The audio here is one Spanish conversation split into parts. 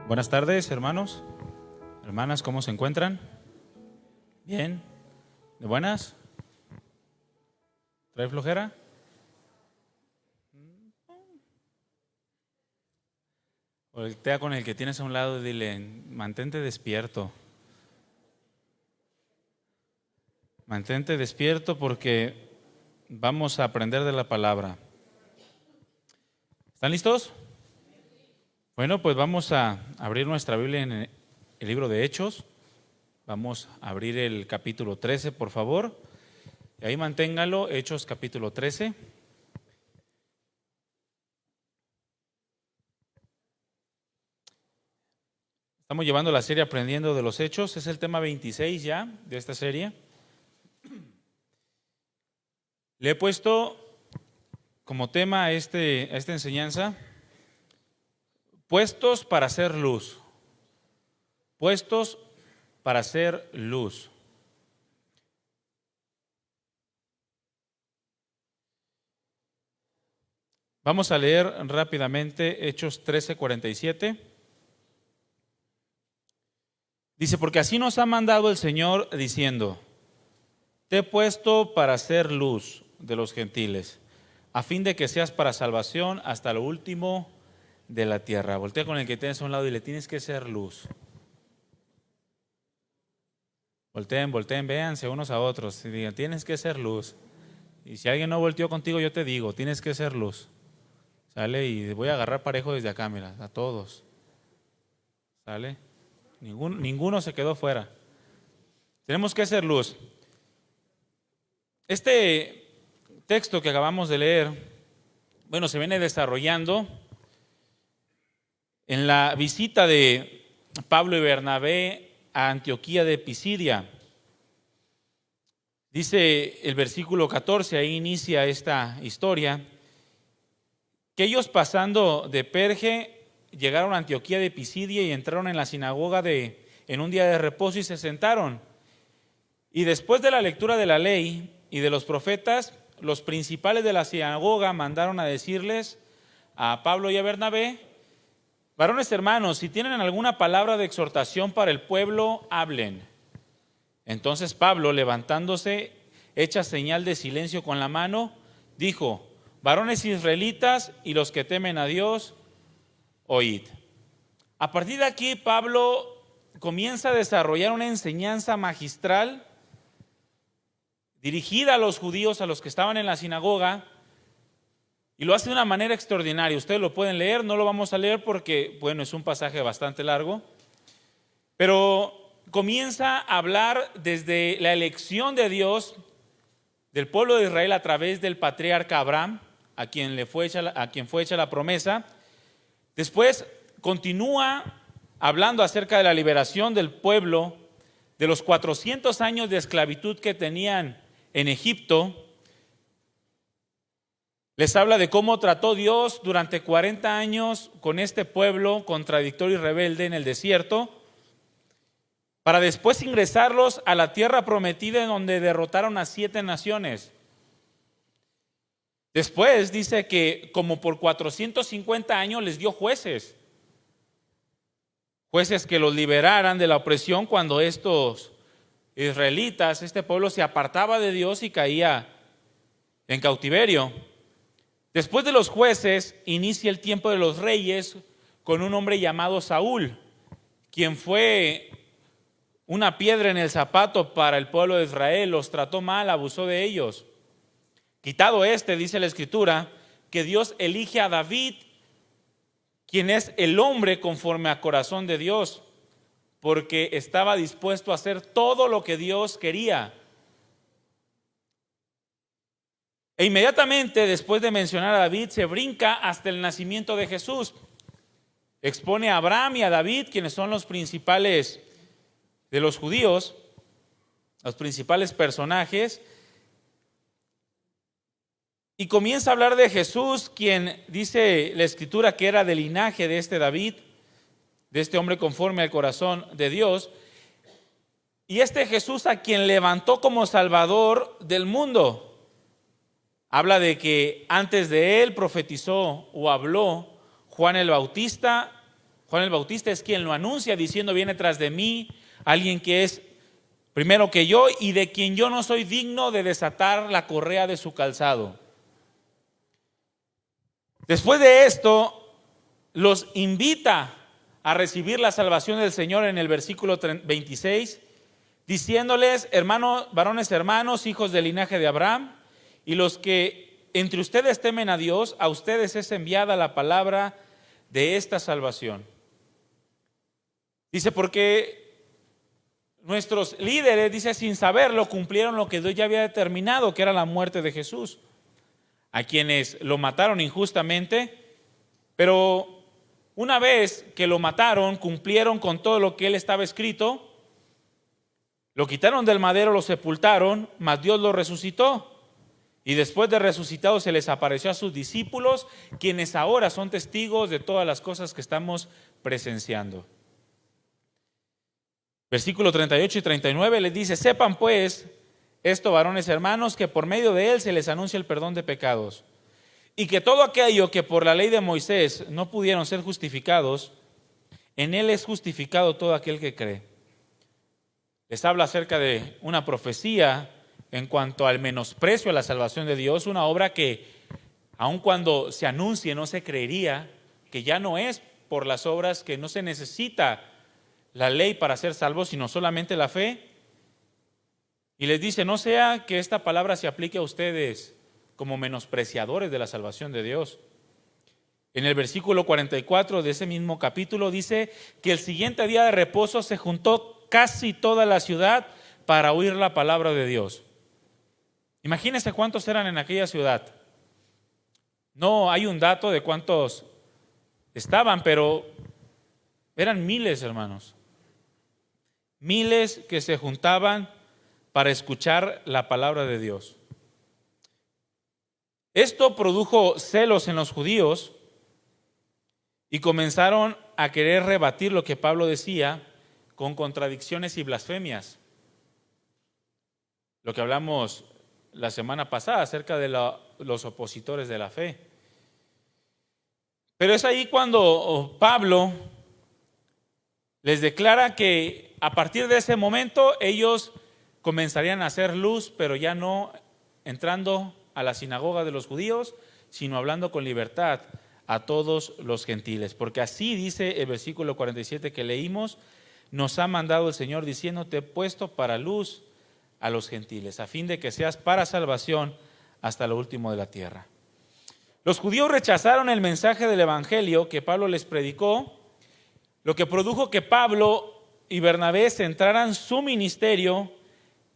Buenas tardes, hermanos, hermanas, ¿cómo se encuentran? ¿Bien? ¿De buenas? ¿Trae flojera? Voltea con el que tienes a un lado y dile, mantente despierto. Mantente despierto porque vamos a aprender de la palabra. ¿Están listos? Bueno, pues vamos a abrir nuestra Biblia en el libro de Hechos. Vamos a abrir el capítulo 13, por favor. Y ahí manténgalo, Hechos capítulo 13. Estamos llevando la serie Aprendiendo de los Hechos. Es el tema 26 ya de esta serie. Le he puesto como tema a esta enseñanza, puestos para hacer luz. Puestos para hacer luz. Vamos a leer rápidamente Hechos 13:47. Dice, porque así nos ha mandado el Señor diciendo, te he puesto para hacer luz de los gentiles, a fin de que seas para salvación hasta lo último de la tierra. Voltea con el que tienes a un lado y le tienes que ser luz. Volteen, véanse unos a otros y digan, tienes que ser luz. Y si alguien no volteó contigo, yo te digo, tienes que ser luz. ¿Sale? Y voy a agarrar parejo desde acá, mira, a todos. ¿Sale? Ninguno se quedó fuera. Tenemos que hacer luz. Este texto que acabamos de leer, bueno, se viene desarrollando en la visita de Pablo y Bernabé a Antioquía de Pisidia. Dice el versículo 14, ahí inicia esta historia, que ellos pasando de Perge llegaron a Antioquía de Pisidia y entraron en la sinagoga en un día de reposo y se sentaron. Y después de la lectura de la ley y de los profetas, los principales de la sinagoga mandaron a decirles a Pablo y a Bernabé, varones hermanos, si tienen alguna palabra de exhortación para el pueblo, hablen. Entonces Pablo, levantándose, hecha señal de silencio con la mano, dijo, varones israelitas y los que temen a Dios, oíd. A partir de aquí, Pablo comienza a desarrollar una enseñanza magistral dirigida a los judíos, a los que estaban en la sinagoga, y lo hace de una manera extraordinaria. Ustedes lo pueden leer, no lo vamos a leer porque, bueno, es un pasaje bastante largo, pero comienza a hablar desde la elección de Dios del pueblo de Israel a través del patriarca Abraham, a quien fue hecha la promesa. Después continúa hablando acerca de la liberación del pueblo, de los 400 años de esclavitud que tenían en Egipto. Les habla de cómo trató Dios durante 40 años con este pueblo contradictorio y rebelde en el desierto, para después ingresarlos a la tierra prometida en donde derrotaron a 7 naciones. Después dice que como por 450 años les dio jueces que los liberaran de la opresión cuando estos israelitas, este pueblo se apartaba de Dios y caía en cautiverio. Después de los jueces inicia el tiempo de los reyes con un hombre llamado Saúl, quien fue una piedra en el zapato para el pueblo de Israel, los trató mal, abusó de ellos. Quitado dice la Escritura, que Dios elige a David, quien es el hombre conforme al corazón de Dios, porque estaba dispuesto a hacer todo lo que Dios quería. E inmediatamente después de mencionar a David, se brinca hasta el nacimiento de Jesús. Expone a Abraham y a David, quienes son los principales de los judíos, los principales personajes, y comienza a hablar de Jesús, quien dice la Escritura que era del linaje de este David, de este hombre conforme al corazón de Dios, y este Jesús a quien levantó como Salvador del mundo. Habla de que antes de él profetizó o habló Juan el Bautista, Juan el Bautista es quien lo anuncia diciendo: viene tras de mí alguien que es primero que yo y de quien yo no soy digno de desatar la correa de su calzado. Después de esto, los invita a recibir la salvación del Señor en el versículo 26, diciéndoles: varones hermanos, hijos del linaje de Abraham, y los que entre ustedes temen a Dios, a ustedes es enviada la palabra de esta salvación. Dice, porque nuestros líderes, dice, sin saberlo, cumplieron lo que Dios ya había determinado, que era la muerte de Jesús, a quienes lo mataron injustamente, pero una vez que lo mataron, cumplieron con todo lo que él estaba escrito, lo quitaron del madero, lo sepultaron, mas Dios lo resucitó. Y después de resucitado se les apareció a sus discípulos, quienes ahora son testigos de todas las cosas que estamos presenciando. Versículo 38 y 39 les dice: sepan pues esto, varones hermanos, que por medio de él se les anuncia el perdón de pecados, y que todo aquello que por la ley de Moisés no pudieron ser justificados, en él es justificado todo aquel que cree. Les habla acerca de una profecía en cuanto al menosprecio a la salvación de Dios, una obra que aun cuando se anuncie no se creería, que ya no es por las obras, que no se necesita la ley para ser salvos, sino solamente la fe. Y les dice: no sea que esta palabra se aplique a ustedes como menospreciadores de la salvación de Dios. En el versículo 44 de ese mismo capítulo dice que el siguiente día de reposo se juntó casi toda la ciudad para oír la palabra de Dios. Imagínense cuántos eran en aquella ciudad. No hay un dato de cuántos estaban, pero eran miles, hermanos. Miles que se juntaban para escuchar la palabra de Dios. Esto produjo celos en los judíos y comenzaron a querer rebatir lo que Pablo decía con contradicciones y blasfemias. Lo que hablamos la semana pasada acerca de los opositores de la fe. Pero es ahí cuando Pablo les declara que a partir de ese momento ellos comenzarían a hacer luz, pero ya no entrando a la sinagoga de los judíos, sino hablando con libertad a todos los gentiles. Porque así dice el versículo 47 que leímos: nos ha mandado el Señor diciendo: te he puesto para luz a los gentiles, a fin de que seas para salvación hasta lo último de la tierra. Los judíos rechazaron el mensaje del evangelio que Pablo les predicó, lo que produjo que Pablo y Bernabé centraran su ministerio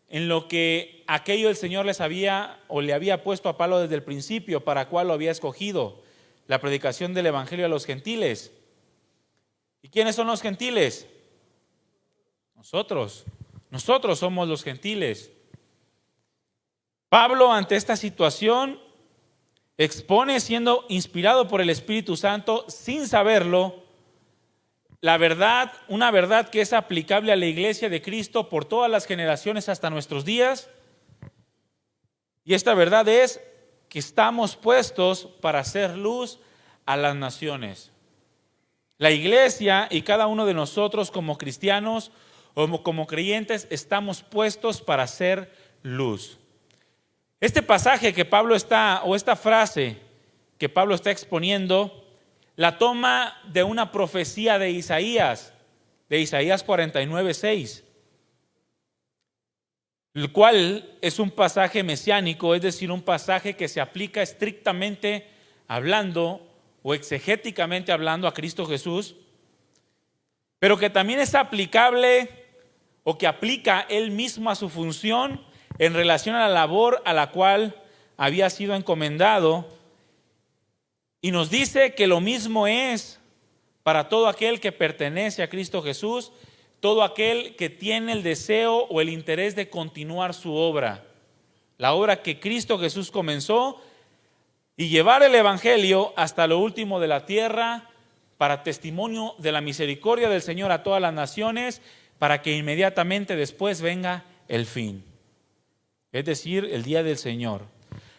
en lo que aquello el Señor les había o le había puesto a Pablo desde el principio, para cual lo había escogido: la predicación del evangelio a los gentiles. ¿Y quiénes son los gentiles? Nosotros somos los gentiles. Pablo, ante esta situación, expone, siendo inspirado por el Espíritu Santo, sin saberlo, la verdad, una verdad que es aplicable a la iglesia de Cristo por todas las generaciones hasta nuestros días. Y esta verdad es que estamos puestos para hacer luz a las naciones. La iglesia y cada uno de nosotros como cristianos o como creyentes estamos puestos para hacer luz. Este pasaje que Pablo está, o esta frase que Pablo está exponiendo, la toma de una profecía de Isaías 49:6, el cual es un pasaje mesiánico, es decir, un pasaje que se aplica estrictamente hablando o exegéticamente hablando a Cristo Jesús, pero que también es aplicable o que aplica él mismo a su función en relación a la labor a la cual había sido encomendado. Y nos dice que lo mismo es para todo aquel que pertenece a Cristo Jesús, todo aquel que tiene el deseo o el interés de continuar su obra, la obra que Cristo Jesús comenzó, y llevar el evangelio hasta lo último de la tierra para testimonio de la misericordia del Señor a todas las naciones, para que inmediatamente después venga el fin, es decir, el día del Señor.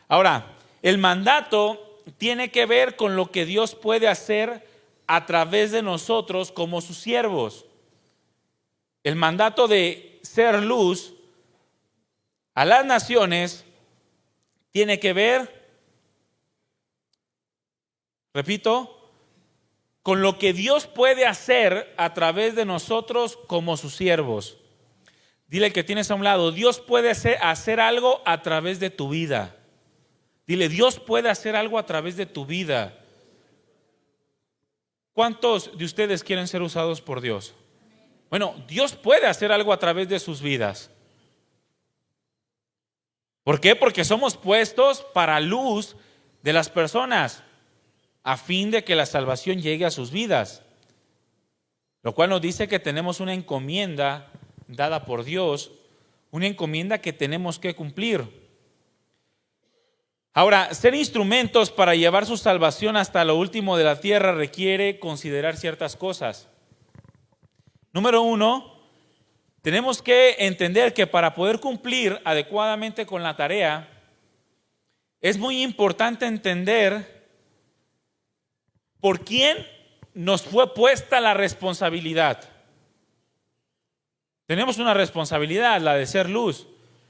Ahora, el mandato tiene que ver con lo que Dios puede hacer a través de nosotros como sus siervos. El mandato de ser luz a las naciones tiene que ver, repito, con lo que Dios puede hacer a través de nosotros como sus siervos. Dile al que tienes a un lado, Dios puede hacer algo a través de tu vida. Dile, Dios puede hacer algo a través de tu vida. ¿Cuántos de ustedes quieren ser usados por Dios? Bueno, Dios puede hacer algo a través de sus vidas. ¿Por qué? Porque somos puestos para luz de las personas, a fin de que la salvación llegue a sus vidas. Lo cual nos dice que tenemos una encomienda dada por Dios, una encomienda que tenemos que cumplir. Ahora, ser instrumentos para llevar su salvación hasta lo último de la tierra requiere considerar ciertas cosas. Número 1, tenemos que entender que para poder cumplir adecuadamente con la tarea, es muy importante entender ¿por quién nos fue puesta la responsabilidad? Tenemos una responsabilidad, la de ser luz.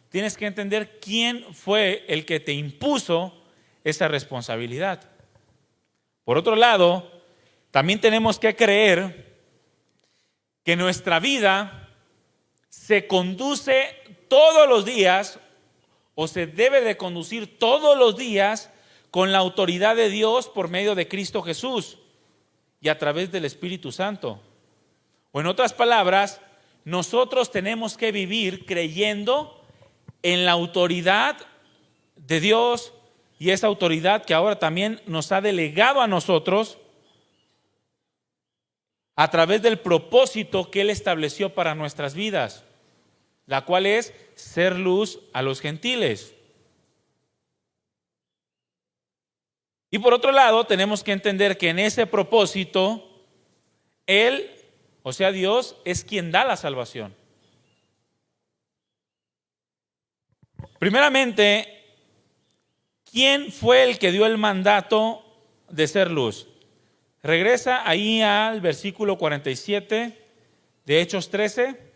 Tienes que entender quién fue el que te impuso esa responsabilidad. Por otro lado, también tenemos que creer que nuestra vida se conduce todos los días o se debe de conducir todos los días con la autoridad de Dios por medio de Cristo Jesús y a través del Espíritu Santo. O en otras palabras, nosotros tenemos que vivir creyendo en la autoridad de Dios y esa autoridad que ahora también nos ha delegado a nosotros a través del propósito que Él estableció para nuestras vidas, la cual es ser luz a los gentiles. Y por otro lado, tenemos que entender que en ese propósito, Él, o sea Dios, es quien da la salvación. Primeramente, ¿quién fue el que dio el mandato de ser luz? Regresa ahí al versículo 47 de Hechos 13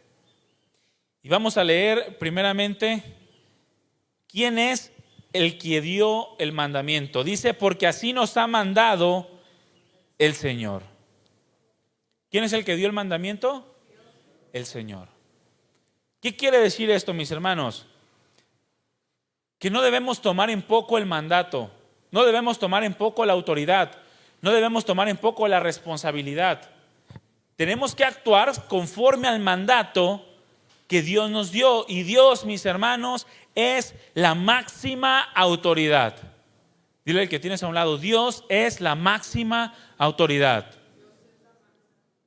y vamos a leer primeramente quién es el que dio el mandamiento. Dice, porque así nos ha mandado el Señor. ¿Quién es el que dio el mandamiento? El Señor. ¿Qué quiere decir esto, mis hermanos? Que no debemos tomar en poco el mandato, no debemos tomar en poco la autoridad, no debemos tomar en poco la responsabilidad. Tenemos que actuar conforme al mandato que Dios nos dio. Y Dios, mis hermanos, es la máxima autoridad. Dile al que tienes a un lado, Dios es la máxima autoridad.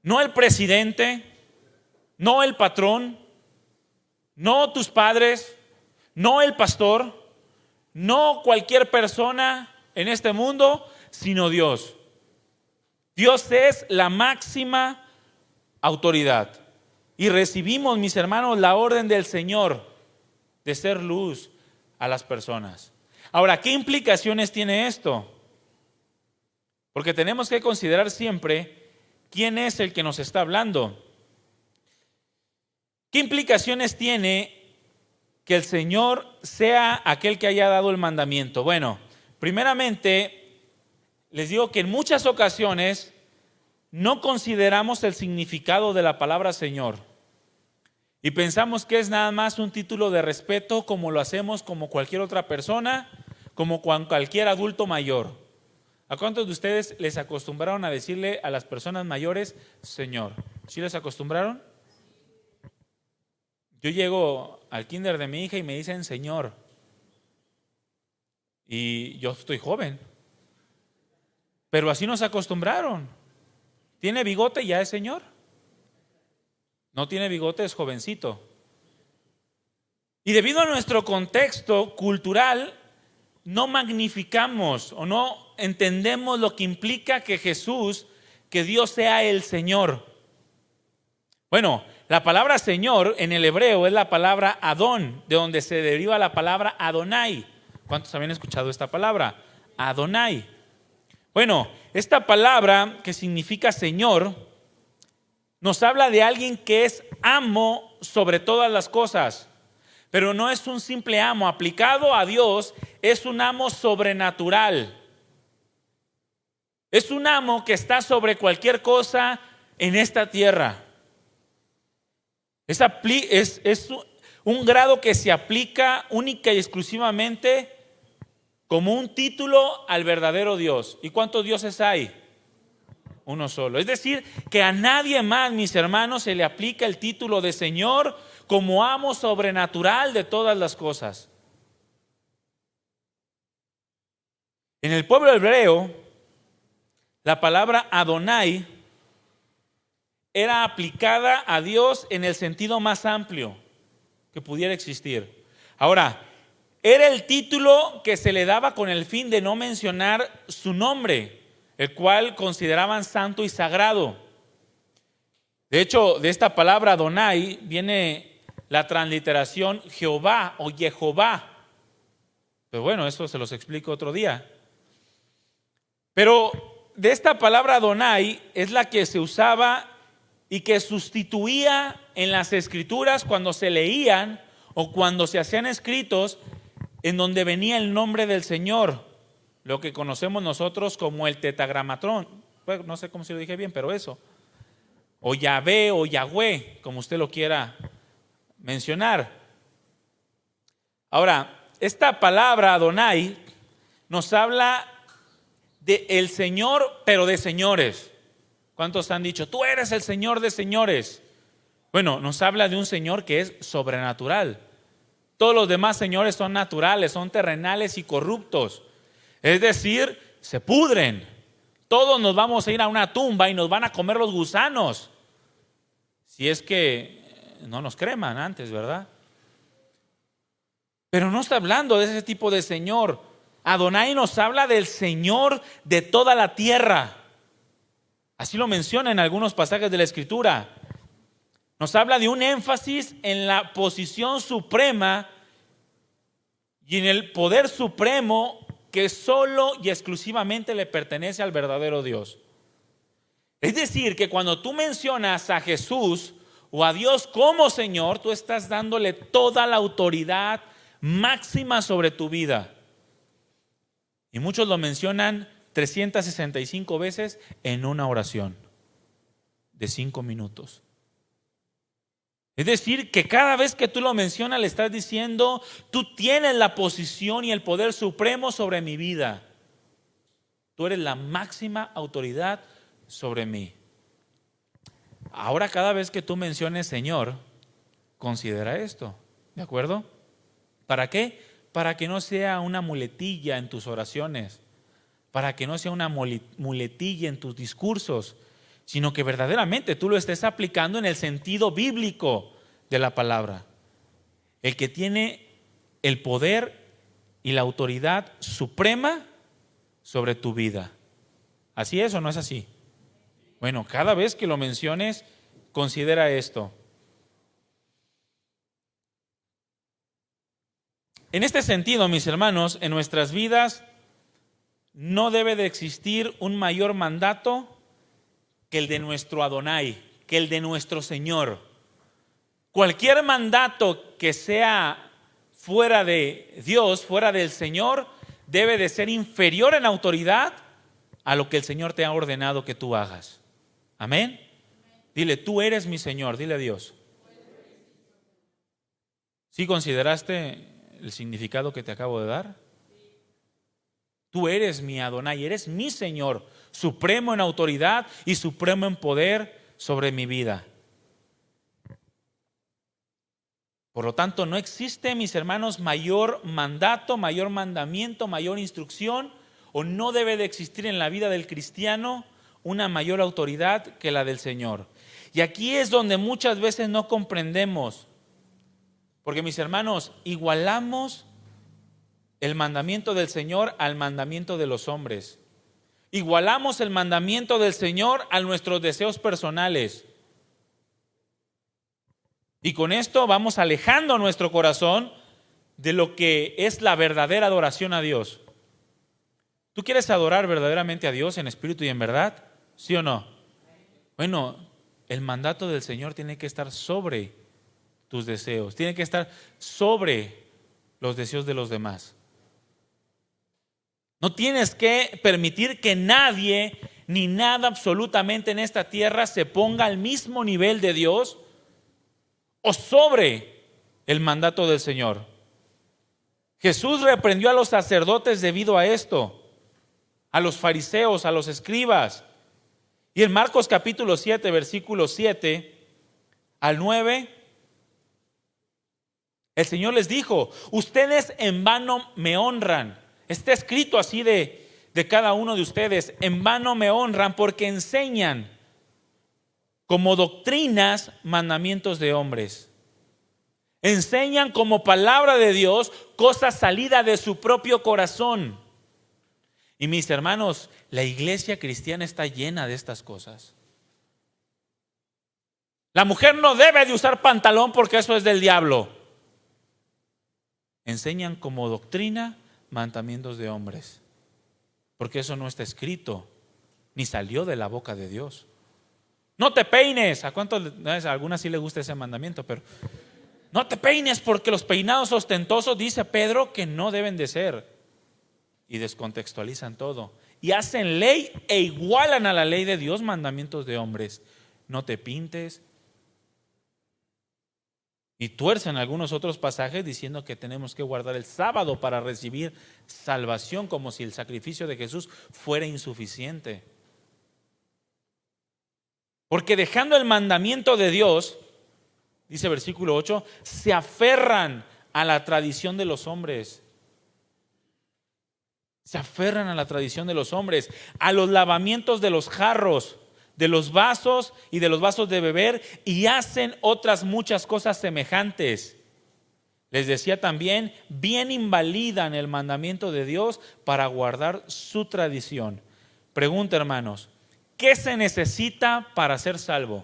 No el presidente, no el patrón, no tus padres, no el pastor, no cualquier persona en este mundo, sino Dios. Dios es la máxima autoridad. Y recibimos, mis hermanos, la orden del Señor de ser luz a las personas. Ahora, ¿qué implicaciones tiene esto? Porque tenemos que considerar siempre quién es el que nos está hablando. ¿Qué implicaciones tiene que el Señor sea aquel que haya dado el mandamiento? Bueno, primeramente, les digo que en muchas ocasiones no consideramos el significado de la palabra Señor y pensamos que es nada más un título de respeto, como lo hacemos como cualquier otra persona, como cualquier adulto mayor. ¿A cuántos de ustedes les acostumbraron a decirle a las personas mayores Señor? ¿Sí les acostumbraron? Yo llego al kinder de mi hija y me dicen Señor, y yo estoy joven, pero así nos acostumbraron. ¿Tiene bigote? ¿Ya es señor? No tiene bigote, es jovencito. Y debido a nuestro contexto cultural, no magnificamos o no entendemos lo que implica que Jesús, que Dios sea el Señor. Bueno, la palabra Señor en el hebreo es la palabra Adón, de donde se deriva la palabra Adonai. ¿Cuántos habían escuchado esta palabra? Adonai. Bueno, esta palabra que significa Señor nos habla de alguien que es amo sobre todas las cosas, pero no es un simple amo. Aplicado a Dios, es un amo sobrenatural. Es un amo que está sobre cualquier cosa en esta tierra. Es un grado que se aplica única y exclusivamente como un título al verdadero Dios. ¿Y cuántos dioses hay? Uno solo. Es decir, que a nadie más, mis hermanos, se le aplica el título de Señor como amo sobrenatural de todas las cosas. En el pueblo hebreo, la palabra Adonai era aplicada a Dios en el sentido más amplio que pudiera existir. Ahora, era el título que se le daba con el fin de no mencionar su nombre, el cual consideraban santo y sagrado. De hecho, de esta palabra Adonai viene la transliteración Jehová o Jehová. Pero bueno, eso se los explico otro día. Pero de esta palabra Adonai es la que se usaba y que sustituía en las escrituras cuando se leían o cuando se hacían escritos en donde venía el nombre del Señor, lo que conocemos nosotros como el tetragramatrón. Bueno, no sé cómo se lo dije bien, pero eso. O Yahvé o Yahweh, como usted lo quiera mencionar. Ahora, esta palabra Adonai nos habla de el Señor, pero de señores. ¿Cuántos han dicho, tú eres el Señor de señores? Bueno, nos habla de un Señor que es sobrenatural. Todos los demás señores son naturales, son terrenales y corruptos. Es decir, se pudren. Todos nos vamos a ir a una tumba y nos van a comer los gusanos. Si es que no nos creman antes, ¿verdad? Pero no está hablando de ese tipo de Señor. Adonai nos habla del Señor de toda la tierra. Así lo menciona en algunos pasajes de la Escritura. Nos habla de un énfasis en la posición suprema y en el poder supremo que solo y exclusivamente le pertenece al verdadero Dios. Es decir, que cuando tú mencionas a Jesús o a Dios como Señor, tú estás dándole toda la autoridad máxima sobre tu vida. Y muchos lo mencionan 365 veces en una oración de 5 minutos. Es decir, que cada vez que tú lo mencionas le estás diciendo, tú tienes la posición y el poder supremo sobre mi vida. Tú eres la máxima autoridad sobre mí. Ahora cada vez que tú menciones Señor, considera esto, ¿de acuerdo? ¿Para qué? Para que no sea una muletilla en tus oraciones, para que no sea una muletilla en tus discursos, sino que verdaderamente tú lo estés aplicando en el sentido bíblico de la palabra. El que tiene el poder y la autoridad suprema sobre tu vida. ¿Así es o no es así? Bueno, cada vez que lo menciones, considera esto. En este sentido, mis hermanos, en nuestras vidas no debe de existir un mayor mandato que el de nuestro Adonai, que el de nuestro Señor. Cualquier mandato que sea fuera de Dios, fuera del Señor, debe de ser inferior en autoridad a lo que el Señor te ha ordenado que tú hagas. Amén. Dile, tú eres mi Señor, dile a Dios. ¿Sí consideraste el significado que te acabo de dar? Tú eres mi Adonai, eres mi Señor, supremo en autoridad y supremo en poder sobre mi vida. Por lo tanto, no existe, mis hermanos, mayor mandato, mayor mandamiento, mayor instrucción, o no debe de existir en la vida del cristiano una mayor autoridad que la del Señor. Y aquí es donde muchas veces no comprendemos, porque mis hermanos, igualamos el mandamiento del Señor al mandamiento de los hombres. Igualamos el mandamiento del Señor a nuestros deseos personales. Y con esto vamos alejando nuestro corazón de lo que es la verdadera adoración a Dios. ¿Tú quieres adorar verdaderamente a Dios en espíritu y en verdad? ¿Sí o no? Bueno, el mandato del Señor tiene que estar sobre tus deseos, tiene que estar sobre los deseos de los demás. No tienes que permitir que nadie ni nada absolutamente en esta tierra se ponga al mismo nivel de Dios o sobre el mandato del Señor. Jesús reprendió a los sacerdotes debido a esto, a los fariseos, a los escribas. Y en Marcos capítulo 7, versículos 7 al 9, el Señor les dijo: ustedes en vano me honran. Está escrito así de cada uno de ustedes: en vano me honran, porque enseñan como doctrinas mandamientos de hombres. Enseñan como palabra de Dios cosas salidas de su propio corazón. Y mis hermanos, la iglesia cristiana está llena de estas cosas. La mujer no debe de usar pantalón porque eso es del diablo. Enseñan como doctrina mandamientos de hombres, porque eso no está escrito ni salió de la boca de Dios. No te peines. ¿A algunas sí le gusta ese mandamiento? Pero no te peines, porque los peinados ostentosos, dice Pedro, que no deben de ser. Y descontextualizan todo y hacen ley e igualan a la ley de Dios mandamientos de hombres. No te pintes. Y tuercen algunos otros pasajes diciendo que tenemos que guardar el sábado para recibir salvación, como si el sacrificio de Jesús fuera insuficiente. Porque dejando el mandamiento de Dios, dice versículo 8, se aferran a la tradición de los hombres. Se aferran a la tradición de los hombres, a los lavamientos de los jarros, de los vasos y de los vasos de beber, y hacen otras muchas cosas semejantes. Les decía también, bien invalidan el mandamiento de Dios para guardar su tradición. Pregunta, hermanos, ¿qué se necesita para ser salvo?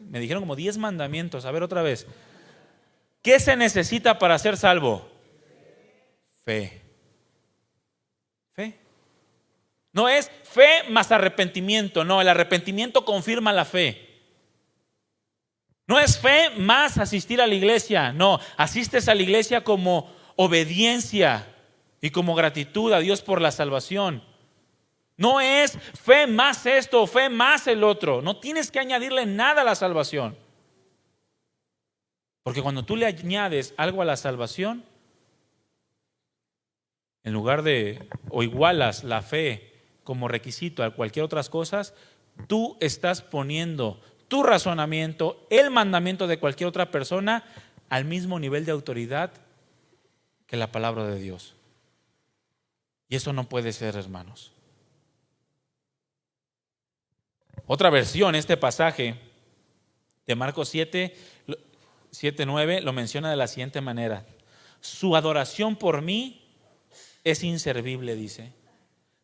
Me dijeron como 10 mandamientos. A ver otra vez. ¿Qué se necesita para ser salvo? Fe. Fe. No es fe más arrepentimiento. No, el arrepentimiento confirma la fe. No es fe más asistir a la iglesia. No, asistes a la iglesia como obediencia y como gratitud a Dios por la salvación. No es fe más esto, fe más el otro. No tienes que añadirle nada a la salvación. Porque cuando tú le añades algo a la salvación, en lugar de, o igualas la fe como requisito a cualquier otras cosas, tú estás poniendo tu razonamiento, el mandamiento de cualquier otra persona, al mismo nivel de autoridad que la palabra de Dios. Y eso no puede ser, hermanos. Otra versión, este pasaje de Marcos 7, 9 lo menciona de la siguiente manera: su adoración por mí es inservible, dice.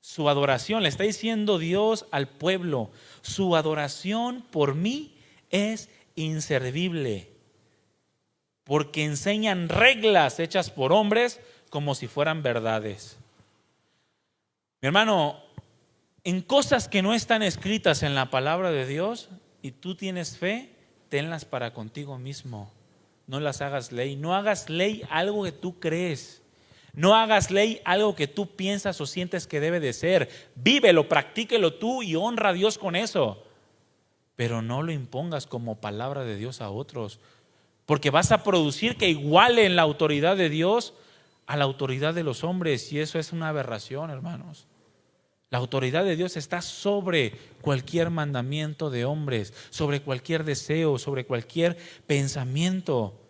Su adoración, le está diciendo Dios al pueblo, su adoración por mí es inservible, porque enseñan reglas hechas por hombres como si fueran verdades. Mi hermano, en cosas que no están escritas en la palabra de Dios y tú tienes fe, tenlas para contigo mismo. No las hagas ley. No hagas ley algo que tú crees. No hagas ley algo que tú piensas o sientes que debe de ser. Vívelo, practíquelo tú y honra a Dios con eso. Pero no lo impongas como palabra de Dios a otros, porque vas a producir que igualen la autoridad de Dios a la autoridad de los hombres, y eso es una aberración, hermanos. La autoridad de Dios está sobre cualquier mandamiento de hombres, sobre cualquier deseo, sobre cualquier pensamiento.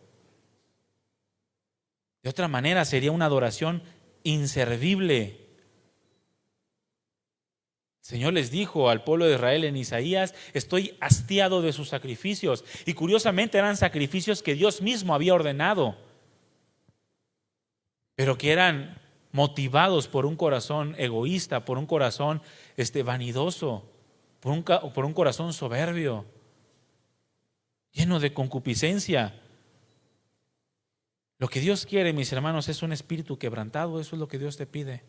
De otra manera sería una adoración inservible. El Señor les dijo al pueblo de Israel en Isaías: estoy hastiado de sus sacrificios. Y curiosamente eran sacrificios que Dios mismo había ordenado, pero que eran motivados por un corazón egoísta, por un corazón vanidoso, por un corazón soberbio, lleno de concupiscencia. Lo que Dios quiere, mis hermanos, es un espíritu quebrantado. Eso es lo que Dios te pide.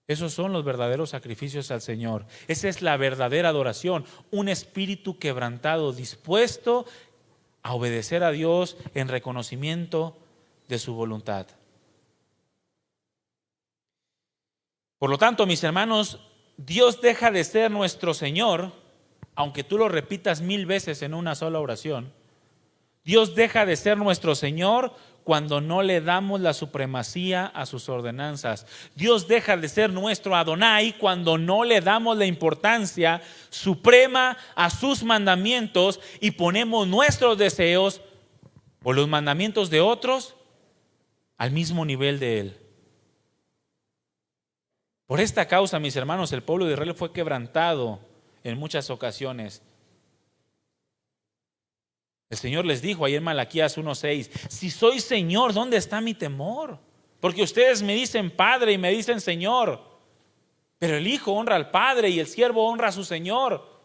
Esos son los verdaderos sacrificios al Señor. Esa es la verdadera adoración. Un espíritu quebrantado, dispuesto a obedecer a Dios en reconocimiento de su voluntad. Por lo tanto, mis hermanos, Dios deja de ser nuestro Señor, aunque tú lo repitas 1000 veces en una sola oración. Dios deja de ser nuestro Señor cuando no le damos la supremacía a sus ordenanzas. Dios deja de ser nuestro Adonai cuando no le damos la importancia suprema a sus mandamientos y ponemos nuestros deseos o los mandamientos de otros al mismo nivel de Él. Por esta causa, mis hermanos, el pueblo de Israel fue quebrantado en muchas ocasiones. El Señor les dijo ahí en Malaquías 1:6, si soy Señor, ¿dónde está mi temor? Porque ustedes me dicen Padre y me dicen Señor, pero el Hijo honra al Padre y el siervo honra a su Señor.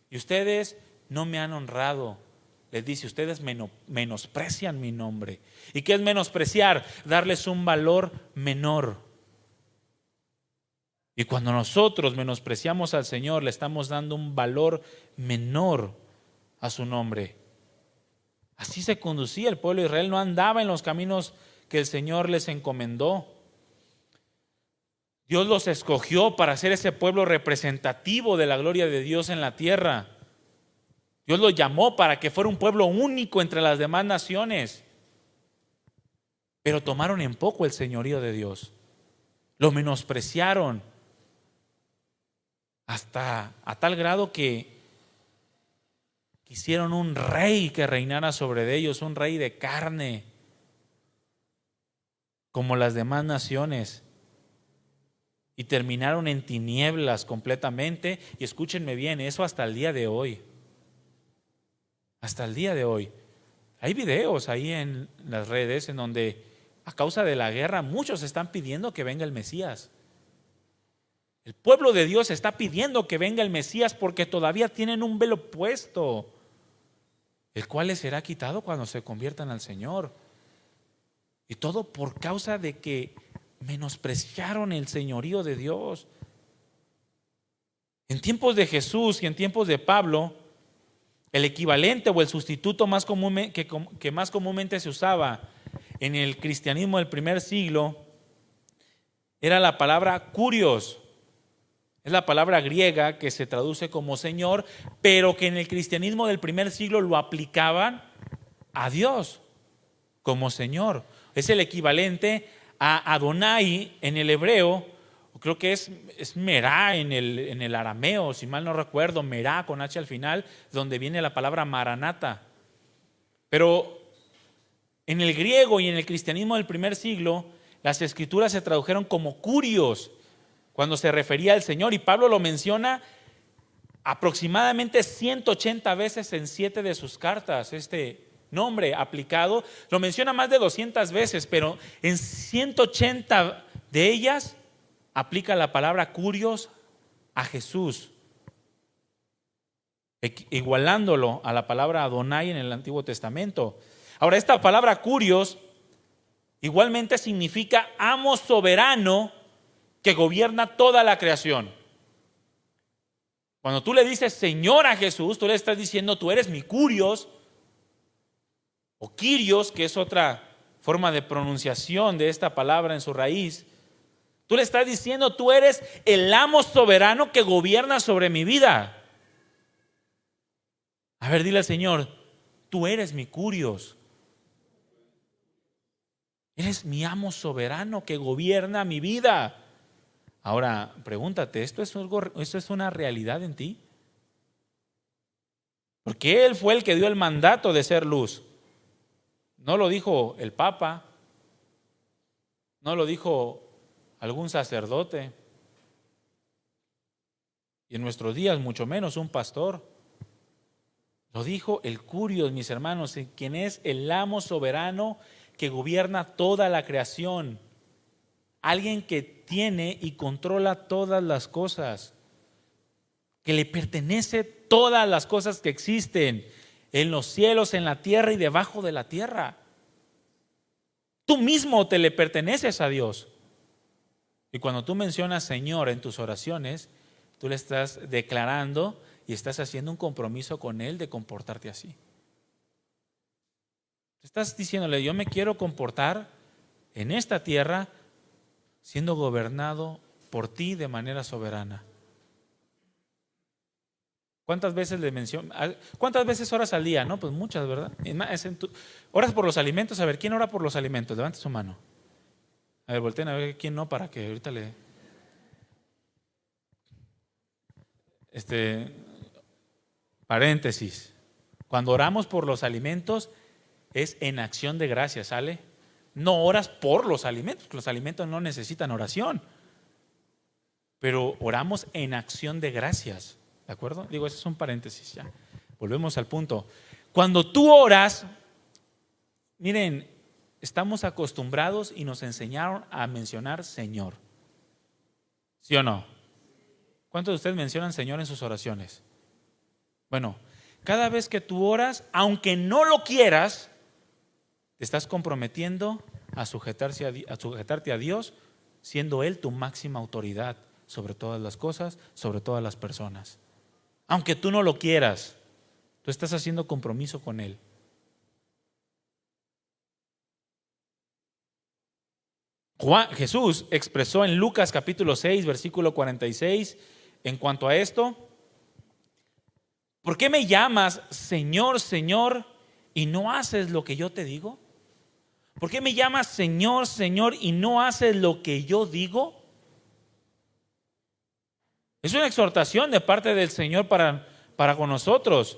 Y ustedes no me han honrado. Les dice, ustedes menosprecian mi nombre. ¿Y qué es menospreciar? Darles un valor menor. Y cuando nosotros menospreciamos al Señor, le estamos dando un valor menor a su nombre. Así se conducía el pueblo de Israel, no andaba en los caminos que el Señor les encomendó. Dios los escogió para ser ese pueblo representativo de la gloria de Dios en la tierra. Dios los llamó para que fuera un pueblo único entre las demás naciones. Pero tomaron en poco el señorío de Dios. Lo menospreciaron hasta a tal grado que quisieron un rey que reinara sobre ellos, un rey de carne, como las demás naciones. Y terminaron en tinieblas completamente. Y escúchenme bien, eso hasta el día de hoy. Hasta el día de hoy. Hay videos ahí en las redes en donde a causa de la guerra muchos están pidiendo que venga el Mesías. El pueblo de Dios está pidiendo que venga el Mesías porque todavía tienen un velo puesto, el cual les será quitado cuando se conviertan al Señor. Y todo por causa de que menospreciaron el señorío de Dios. En tiempos de Jesús y en tiempos de Pablo, el equivalente o el sustituto más común, que más comúnmente se usaba en el cristianismo del primer siglo era la palabra kurios. Es la palabra griega que se traduce como Señor, pero que en el cristianismo del primer siglo lo aplicaban a Dios como Señor. Es el equivalente a Adonai en el hebreo, creo que es Merá en el arameo, si mal no recuerdo, Merá con H al final, donde viene la palabra Maranata. Pero en el griego y en el cristianismo del primer siglo, las escrituras se tradujeron como kurios, cuando se refería al Señor, y Pablo lo menciona aproximadamente 180 veces en 7 de sus cartas. Este nombre aplicado lo menciona más de 200 veces, pero en 180 de ellas aplica la palabra kurios a Jesús, igualándolo a la palabra Adonai en el Antiguo Testamento. Ahora, esta palabra kurios igualmente significa amo soberano que gobierna toda la creación. Cuando tú le dices Señor a Jesús, tú le estás diciendo tú eres mi kurios, o Kyrios, que es otra forma de pronunciación de esta palabra en su raíz. Tú le estás diciendo tú eres el amo soberano que gobierna sobre mi vida. A ver, dile al Señor, tú eres mi kurios. Eres mi amo soberano que gobierna mi vida. Ahora, pregúntate, ¿esto es una realidad en ti? Porque Él fue el que dio el mandato de ser luz. No lo dijo el Papa, no lo dijo algún sacerdote, y en nuestros días mucho menos un pastor. Lo dijo el Kurios, mis hermanos, quien es el amo soberano que gobierna toda la creación. Alguien que tiene y controla todas las cosas, que le pertenece todas las cosas que existen en los cielos, en la tierra y debajo de la tierra. Tú mismo te le perteneces a Dios. Y cuando tú mencionas Señor en tus oraciones, tú le estás declarando y estás haciendo un compromiso con Él de comportarte así. Estás diciéndole, yo me quiero comportar en esta tierra siendo gobernado por ti de manera soberana. ¿Cuántas veces le menciono? ¿Cuántas veces oras al día? No, pues muchas, ¿verdad? ¿Oras por los alimentos? A ver, ¿quién ora por los alimentos? Levante su mano. A ver, volteen a ver quién no, para que ahorita le... Paréntesis. Cuando oramos por los alimentos es en acción de gracias, ¿sale? No oras por los alimentos, los alimentos no necesitan oración. Pero oramos en acción de gracias, ¿de acuerdo? Digo, ese es un paréntesis ya. Volvemos al punto. Cuando tú oras, miren, estamos acostumbrados y nos enseñaron a mencionar Señor. ¿Sí o no? ¿Cuántos de ustedes mencionan Señor en sus oraciones? Bueno, cada vez que tú oras, aunque no lo quieras, te estás comprometiendo a sujetarte a Dios, siendo Él tu máxima autoridad sobre todas las cosas, sobre todas las personas. Aunque tú no lo quieras, tú estás haciendo compromiso con Él. Jesús expresó en Lucas capítulo 6, versículo 46, en cuanto a esto: ¿por qué me llamas Señor, Señor, y no haces lo que yo te digo? ¿Por qué me llamas Señor, Señor, y no haces lo que yo digo? Es una exhortación de parte del Señor para con nosotros.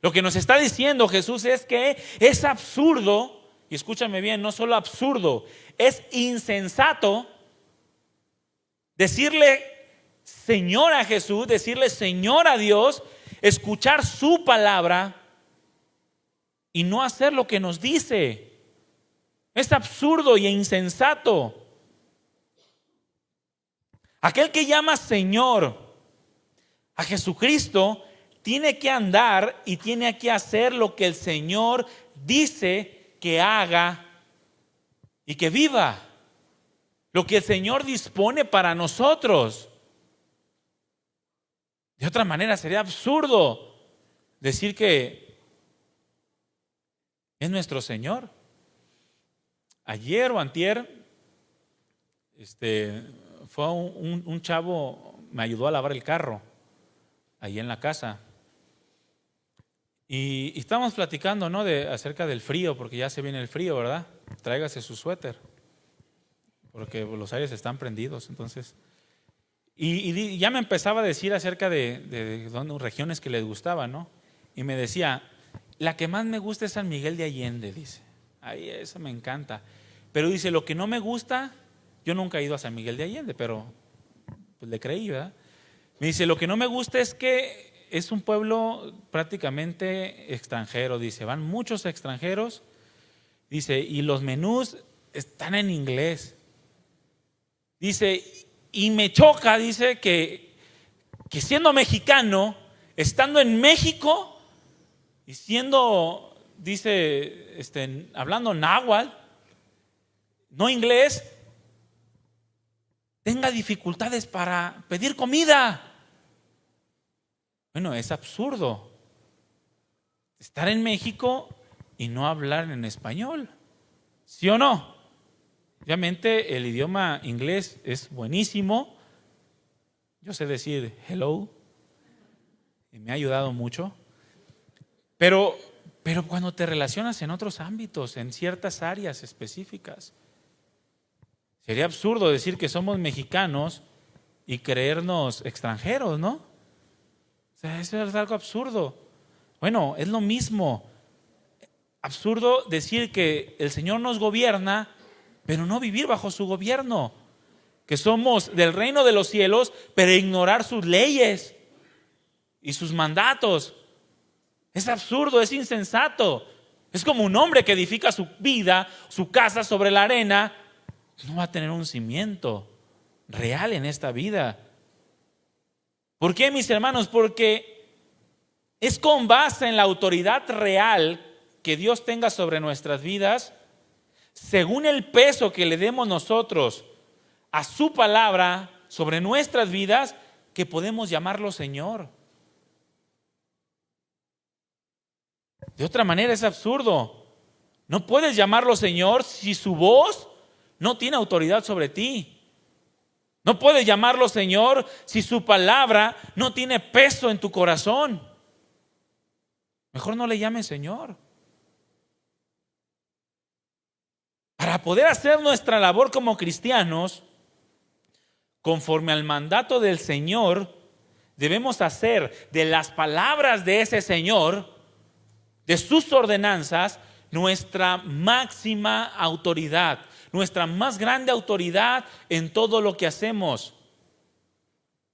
Lo que nos está diciendo Jesús es que es absurdo, y escúchame bien, no solo absurdo, es insensato decirle Señor a Jesús, decirle Señor a Dios, escuchar su palabra y no hacer lo que nos dice. Es absurdo y insensato. Aquel que llama Señor a Jesucristo tiene que andar y tiene que hacer lo que el Señor dice que haga y que viva. Lo que el Señor dispone para nosotros. De otra manera sería absurdo decir que es nuestro Señor. Ayer o antier, fue un chavo, me ayudó a lavar el carro ahí en la casa. Y estábamos platicando, ¿no? Acerca del frío, porque ya se viene el frío, ¿verdad? Tráigase su suéter, porque los aires están prendidos. Entonces, y ya me empezaba a decir acerca de regiones que les gustaban, ¿no? Y me decía, la que más me gusta es San Miguel de Allende, dice. Ahí esa me encanta. Pero dice, lo que no me gusta, yo nunca he ido a San Miguel de Allende, pero pues le creí, ¿verdad? Me dice, lo que no me gusta es que es un pueblo prácticamente extranjero, dice, van muchos extranjeros, dice, y los menús están en inglés. Dice, y me choca, dice, que siendo mexicano, estando en México y siendo, dice, hablando náhuatl, no inglés, tenga dificultades para pedir comida. Bueno, es absurdo estar en México y no hablar en español, ¿sí o no? Obviamente el idioma inglés es buenísimo. Yo sé decir hello y me ha ayudado mucho. Pero cuando te relacionas en otros ámbitos, en ciertas áreas específicas, sería absurdo decir que somos mexicanos y creernos extranjeros, ¿no? O sea, eso es algo absurdo. Bueno, es lo mismo. Absurdo decir que el Señor nos gobierna, pero no vivir bajo su gobierno. Que somos del reino de los cielos, pero ignorar sus leyes y sus mandatos. Es absurdo, es insensato. Es como un hombre que edifica su vida, su casa sobre la arena. No va a tener un cimiento real en esta vida. ¿Por qué, mis hermanos? Porque es con base en la autoridad real que Dios tenga sobre nuestras vidas según el peso que le demos nosotros a su palabra sobre nuestras vidas, que podemos llamarlo Señor. De otra manera es absurdo. No puedes llamarlo Señor si su voz no tiene autoridad sobre ti. No puedes llamarlo Señor si su palabra no tiene peso en tu corazón. Mejor no le llames Señor. Para poder hacer nuestra labor como cristianos, conforme al mandato del Señor, debemos hacer de las palabras de ese Señor, de sus ordenanzas, nuestra máxima autoridad, nuestra más grande autoridad en todo lo que hacemos.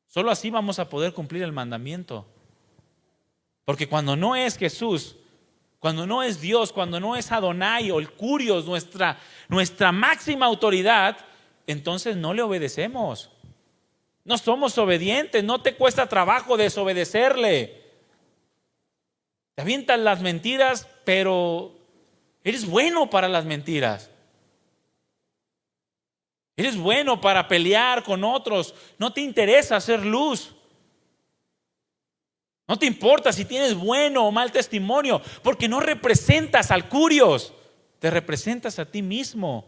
Solo así vamos a poder cumplir el mandamiento. Porque cuando no es Jesús, cuando no es Dios, cuando no es Adonai o el Curios, nuestra máxima autoridad, entonces no le obedecemos. No somos obedientes, no te cuesta trabajo desobedecerle. Te avientan las mentiras, pero eres bueno para las mentiras. Eres bueno para pelear con otros. No te interesa hacer luz. No te importa si tienes bueno o mal testimonio, porque no representas al Curios, te representas a ti mismo.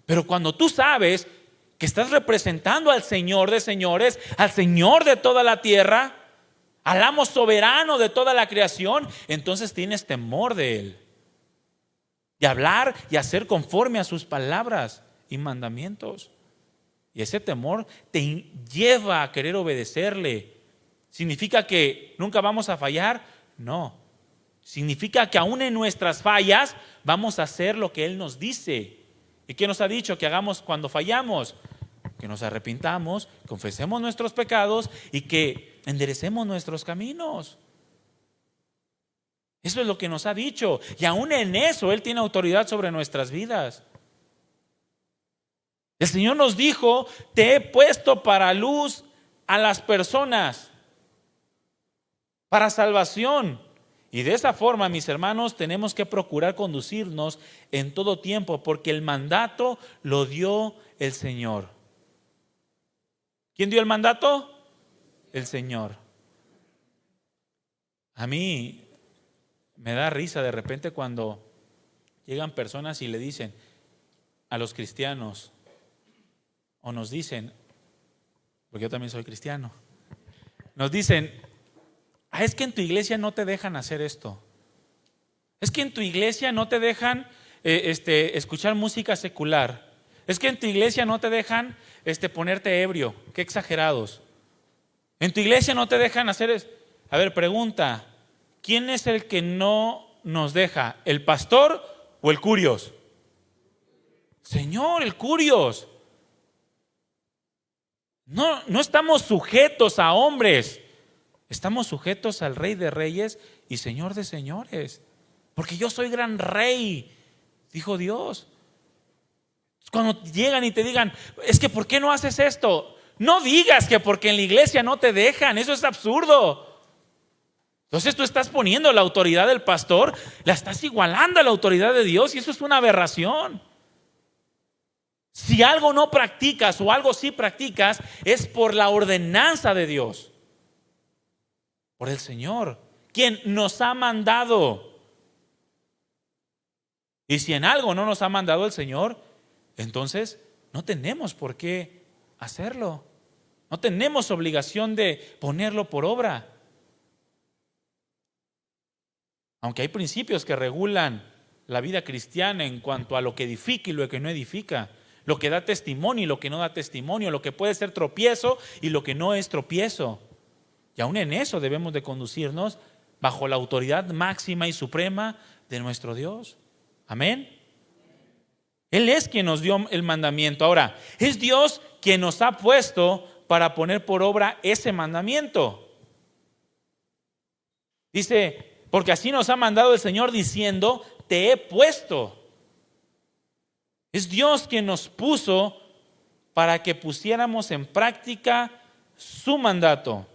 Pero cuando tú sabes que estás representando al Señor de señores, al Señor de toda la tierra, al amo soberano de toda la creación, entonces tienes temor de Él. Y hablar y hacer conforme a sus palabras y mandamientos. Y ese temor te lleva a querer obedecerle. ¿Significa que nunca vamos a fallar? No. Significa que aún en nuestras fallas vamos a hacer lo que Él nos dice. ¿Y qué nos ha dicho que hagamos cuando fallamos? Que nos arrepintamos, confesemos nuestros pecados y que enderecemos nuestros caminos. Eso es lo que nos ha dicho. Y aún en eso Él tiene autoridad sobre nuestras vidas. El Señor nos dijo: te he puesto para luz a las personas, para salvación. Y de esa forma, mis hermanos, tenemos que procurar conducirnos en todo tiempo, porque el mandato lo dio el Señor. ¿Quién dio el mandato? El Señor. A mí me da risa de repente cuando llegan personas y le dicen a los cristianos, o nos dicen, porque yo también soy cristiano, nos dicen: es que en tu iglesia no te dejan hacer esto. Es que en tu iglesia no te dejan escuchar música secular. Es que en tu iglesia no te dejan ponerte ebrio. Qué exagerados. En tu iglesia no te dejan hacer eso. A ver, pregunta: ¿quién es el que no nos deja? ¿El pastor o el Curios? Señor, el Curios. No estamos sujetos a hombres. Estamos sujetos al Rey de Reyes y Señor de Señores. Porque yo soy gran rey, dijo Dios. Cuando llegan y te digan: es que ¿por qué no haces esto? No digas que porque en la iglesia no te dejan. Eso es absurdo. Entonces tú estás poniendo la autoridad del pastor, la estás igualando a la autoridad de Dios, y eso es una aberración. Si algo no practicas o algo sí practicas, es por la ordenanza de Dios, por el Señor, quien nos ha mandado. Y si en algo no nos ha mandado el Señor, entonces no tenemos por qué hacerlo. No tenemos obligación de ponerlo por obra. Aunque hay principios que regulan la vida cristiana en cuanto a lo que edifica y lo que no edifica, lo que da testimonio y lo que no da testimonio, lo que puede ser tropiezo y lo que no es tropiezo. Y aún en eso debemos de conducirnos bajo la autoridad máxima y suprema de nuestro Dios. Amén. Él es quien nos dio el mandamiento. Ahora, es Dios quien nos ha puesto para poner por obra ese mandamiento. Dice: porque así nos ha mandado el Señor diciendo: te he puesto. Es Dios quien nos puso para que pusiéramos en práctica su mandato.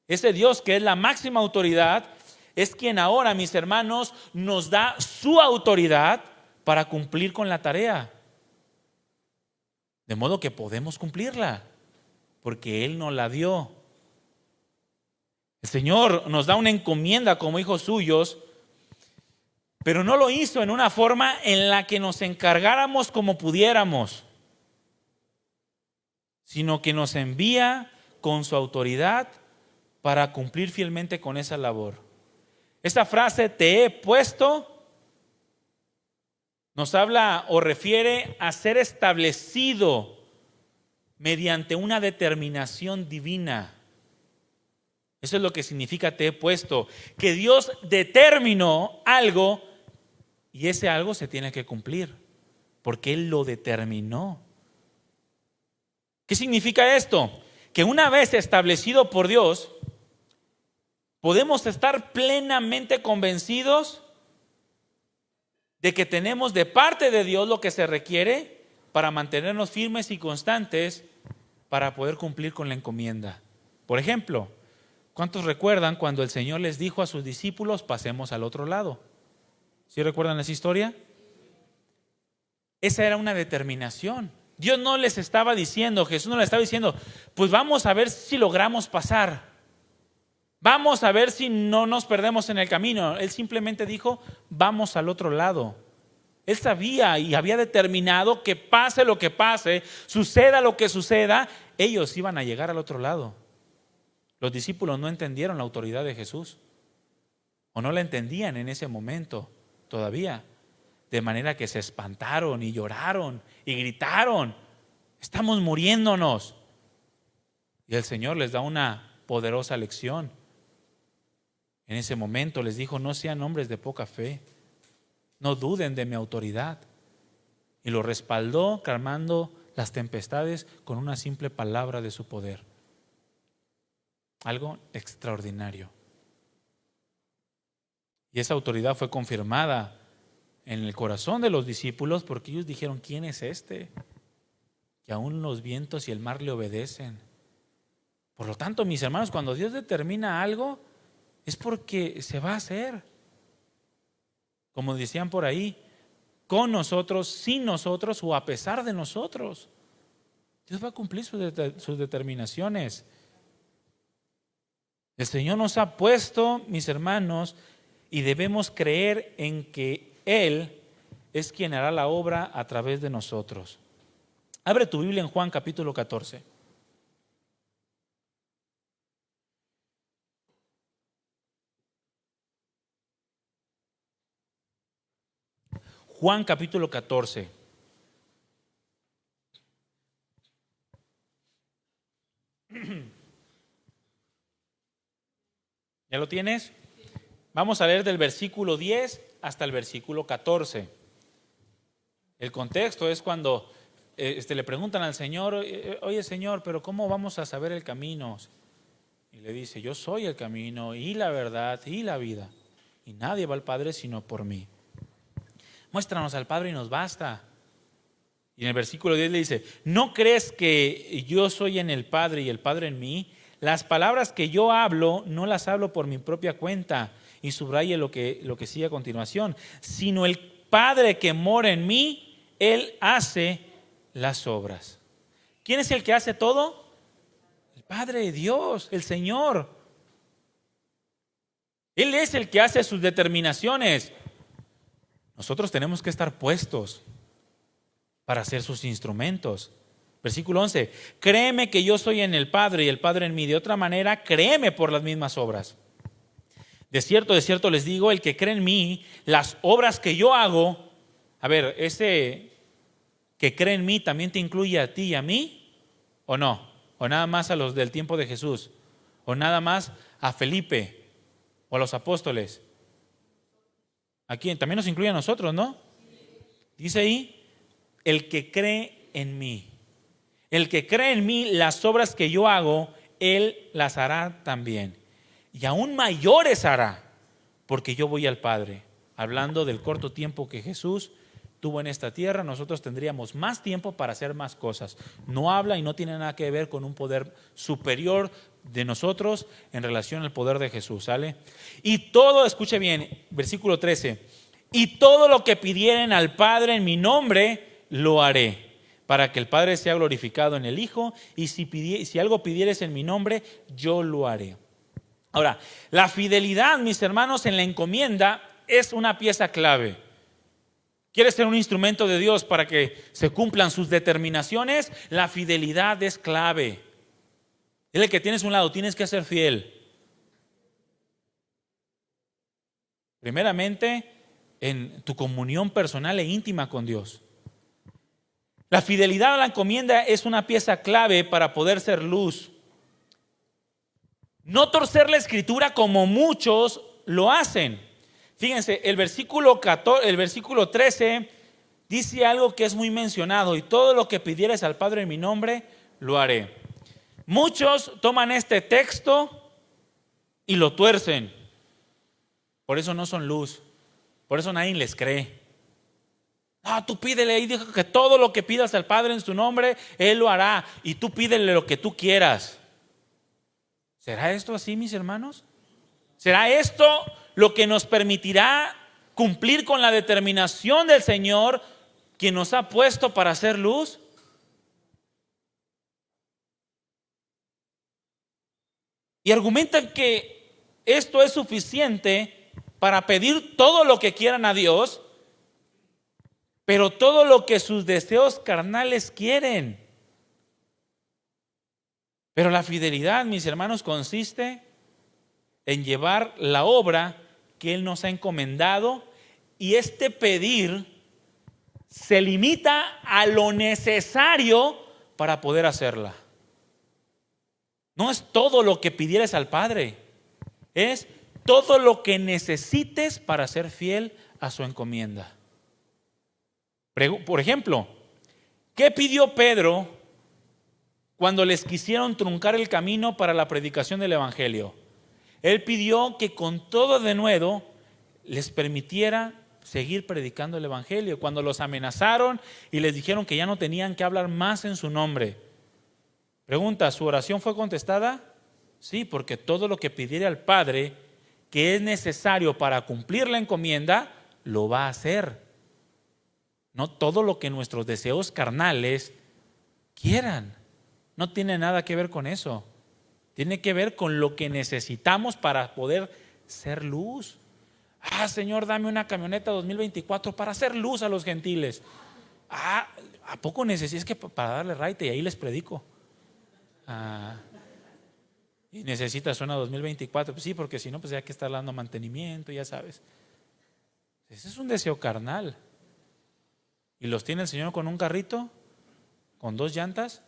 Ese Dios que es la máxima autoridad es quien ahora, mis hermanos, nos da su autoridad para cumplir con la tarea. De modo que podemos cumplirla, porque Él nos la dio. El Señor nos da una encomienda como hijos suyos, pero no lo hizo en una forma en la que nos encargáramos como pudiéramos, sino que nos envía con su autoridad para cumplir fielmente con esa labor. Esta frase, te he puesto, nos habla o refiere a ser establecido mediante una determinación divina. Eso es lo que significa te he puesto, que Dios determinó algo y ese algo se tiene que cumplir, porque Él lo determinó. ¿Qué significa esto? Que una vez establecido por Dios, podemos estar plenamente convencidos de que tenemos de parte de Dios lo que se requiere para mantenernos firmes y constantes para poder cumplir con la encomienda. Por ejemplo, ¿cuántos recuerdan cuando el Señor les dijo a sus discípulos, pasemos al otro lado? ¿Sí recuerdan esa historia? Esa era una determinación. Dios no les estaba diciendo, Jesús no les estaba diciendo, pues vamos a ver si logramos pasar. Vamos a ver si no nos perdemos en el camino. Él simplemente dijo, vamos al otro lado. Él sabía y había determinado que pase lo que pase, suceda lo que suceda, ellos iban a llegar al otro lado. Los discípulos no entendieron la autoridad de Jesús, o no la entendían en ese momento todavía, de manera que se espantaron y lloraron y gritaron, estamos muriéndonos. Y el Señor les da una poderosa lección. En ese momento les dijo, no sean hombres de poca fe, no duden de mi autoridad. Y lo respaldó calmando las tempestades con una simple palabra de su poder. Algo extraordinario. Y esa autoridad fue confirmada en el corazón de los discípulos, porque ellos dijeron, ¿quién es este? Que aún los vientos y el mar le obedecen. Por lo tanto, mis hermanos, cuando Dios determina algo, es porque se va a hacer. Como decían por ahí, con nosotros, sin nosotros o a pesar de nosotros. Dios va a cumplir sus determinaciones. El Señor nos ha puesto, mis hermanos, y debemos creer en que Él es quien hará la obra a través de nosotros. Abre tu Biblia en Juan capítulo 14. Juan capítulo 14. ¿Ya lo tienes? Vamos a leer del versículo 10 hasta el versículo 14. El contexto es cuando le preguntan al Señor, oye Señor, pero ¿cómo vamos a saber el camino? Y le dice, yo soy el camino y la verdad y la vida. Y nadie va al Padre sino por mí. Muéstranos al Padre y nos basta. Y en el versículo 10 le dice, ¿no crees que yo soy en el Padre y el Padre en mí? Las palabras que yo hablo, no las hablo por mi propia cuenta. Y subraye lo que sigue a continuación. Sino el Padre que mora en mí, Él hace las obras. ¿Quién es el que hace todo? El Padre de Dios, el Señor. Él es el que hace sus determinaciones. Nosotros tenemos que estar puestos para ser sus instrumentos. Versículo 11, créeme que yo soy en el Padre y el Padre en mí. De otra manera, créeme por las mismas obras. De cierto les digo, el que cree en mí, las obras que yo hago. A ver, ese que cree en mí también te incluye a ti y a mí, ¿o no? ¿O nada más a los del tiempo de Jesús? ¿O nada más a Felipe o a los apóstoles? ¿A quién? También nos incluye a nosotros, ¿no? Dice ahí, el que cree en mí. El que cree en mí, las obras que yo hago, él las hará también. Y aún mayores hará, porque yo voy al Padre. Hablando del corto tiempo que Jesús tuvo en esta tierra, nosotros tendríamos más tiempo para hacer más cosas. No habla y no tiene nada que ver con un poder superior de nosotros en relación al poder de Jesús, ¿sale? Y todo, escuche bien, versículo 13, y todo lo que pidieren al Padre en mi nombre, lo haré, para que el Padre sea glorificado en el Hijo, y si algo pidieres en mi nombre, yo lo haré. Ahora, la fidelidad, mis hermanos, en la encomienda es una pieza clave. ¿Quieres ser un instrumento de Dios para que se cumplan sus determinaciones? La fidelidad es clave. Dile que tienes a un lado, tienes que ser fiel. Primeramente, en tu comunión personal e íntima con Dios. La fidelidad a la encomienda es una pieza clave para poder ser luz. No torcer la escritura como muchos lo hacen. Fíjense, el versículo 13 dice algo que es muy mencionado: y todo lo que pidieres al Padre en mi nombre, lo haré. Muchos toman este texto y lo tuercen. Por eso no son luz. Por eso nadie les cree. No, tú pídele, y dijo que todo lo que pidas al Padre en su nombre, Él lo hará. Y tú pídele lo que tú quieras. ¿Será esto así, mis hermanos? ¿Será esto lo que nos permitirá cumplir con la determinación del Señor, quien nos ha puesto para hacer luz? Y argumentan que esto es suficiente para pedir todo lo que quieran a Dios, pero todo lo que sus deseos carnales quieren. Pero la fidelidad, mis hermanos, consiste en llevar la obra que Él nos ha encomendado, y este pedir se limita a lo necesario para poder hacerla. No es todo lo que pidieres al Padre, es todo lo que necesites para ser fiel a su encomienda. Por ejemplo, ¿qué pidió Pedro cuando les quisieron truncar el camino para la predicación del Evangelio? Él pidió que con todo denuedo les permitiera seguir predicando el Evangelio. Cuando los amenazaron y les dijeron que ya no tenían que hablar más en su nombre. Pregunta, ¿su oración fue contestada? Sí, porque todo lo que pidiera al Padre, que es necesario para cumplir la encomienda, lo va a hacer. No todo lo que nuestros deseos carnales quieran. No tiene nada que ver con eso. Tiene que ver con lo que necesitamos para poder ser luz. Señor, dame una camioneta 2024 para hacer luz a los gentiles. ¿A poco necesitas? Es que para darle raite y ahí les predico. Y necesitas una 2024. Pues sí, porque si no, pues hay que estar dando mantenimiento, ya sabes. Ese es un deseo carnal. Y los tiene el Señor con un carrito, con 2 llantas,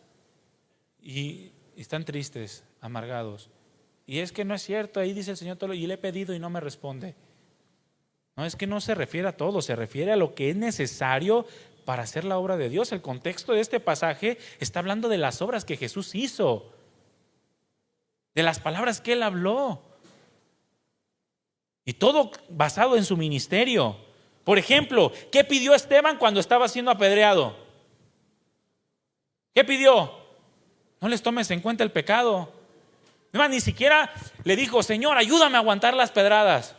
y están tristes, amargados. Y es que no es cierto, ahí dice el Señor todo, y le he pedido y no me responde. No, es que no se refiere a todo, se refiere a lo que es necesario para hacer la obra de Dios. El contexto de este pasaje está hablando de las obras que Jesús hizo, de las palabras que Él habló, y todo basado en su ministerio. Por ejemplo, ¿qué pidió Esteban cuando estaba siendo apedreado? ¿Qué pidió? No les tomes en cuenta el pecado. Además, ni siquiera le dijo: Señor, ayúdame a aguantar las pedradas.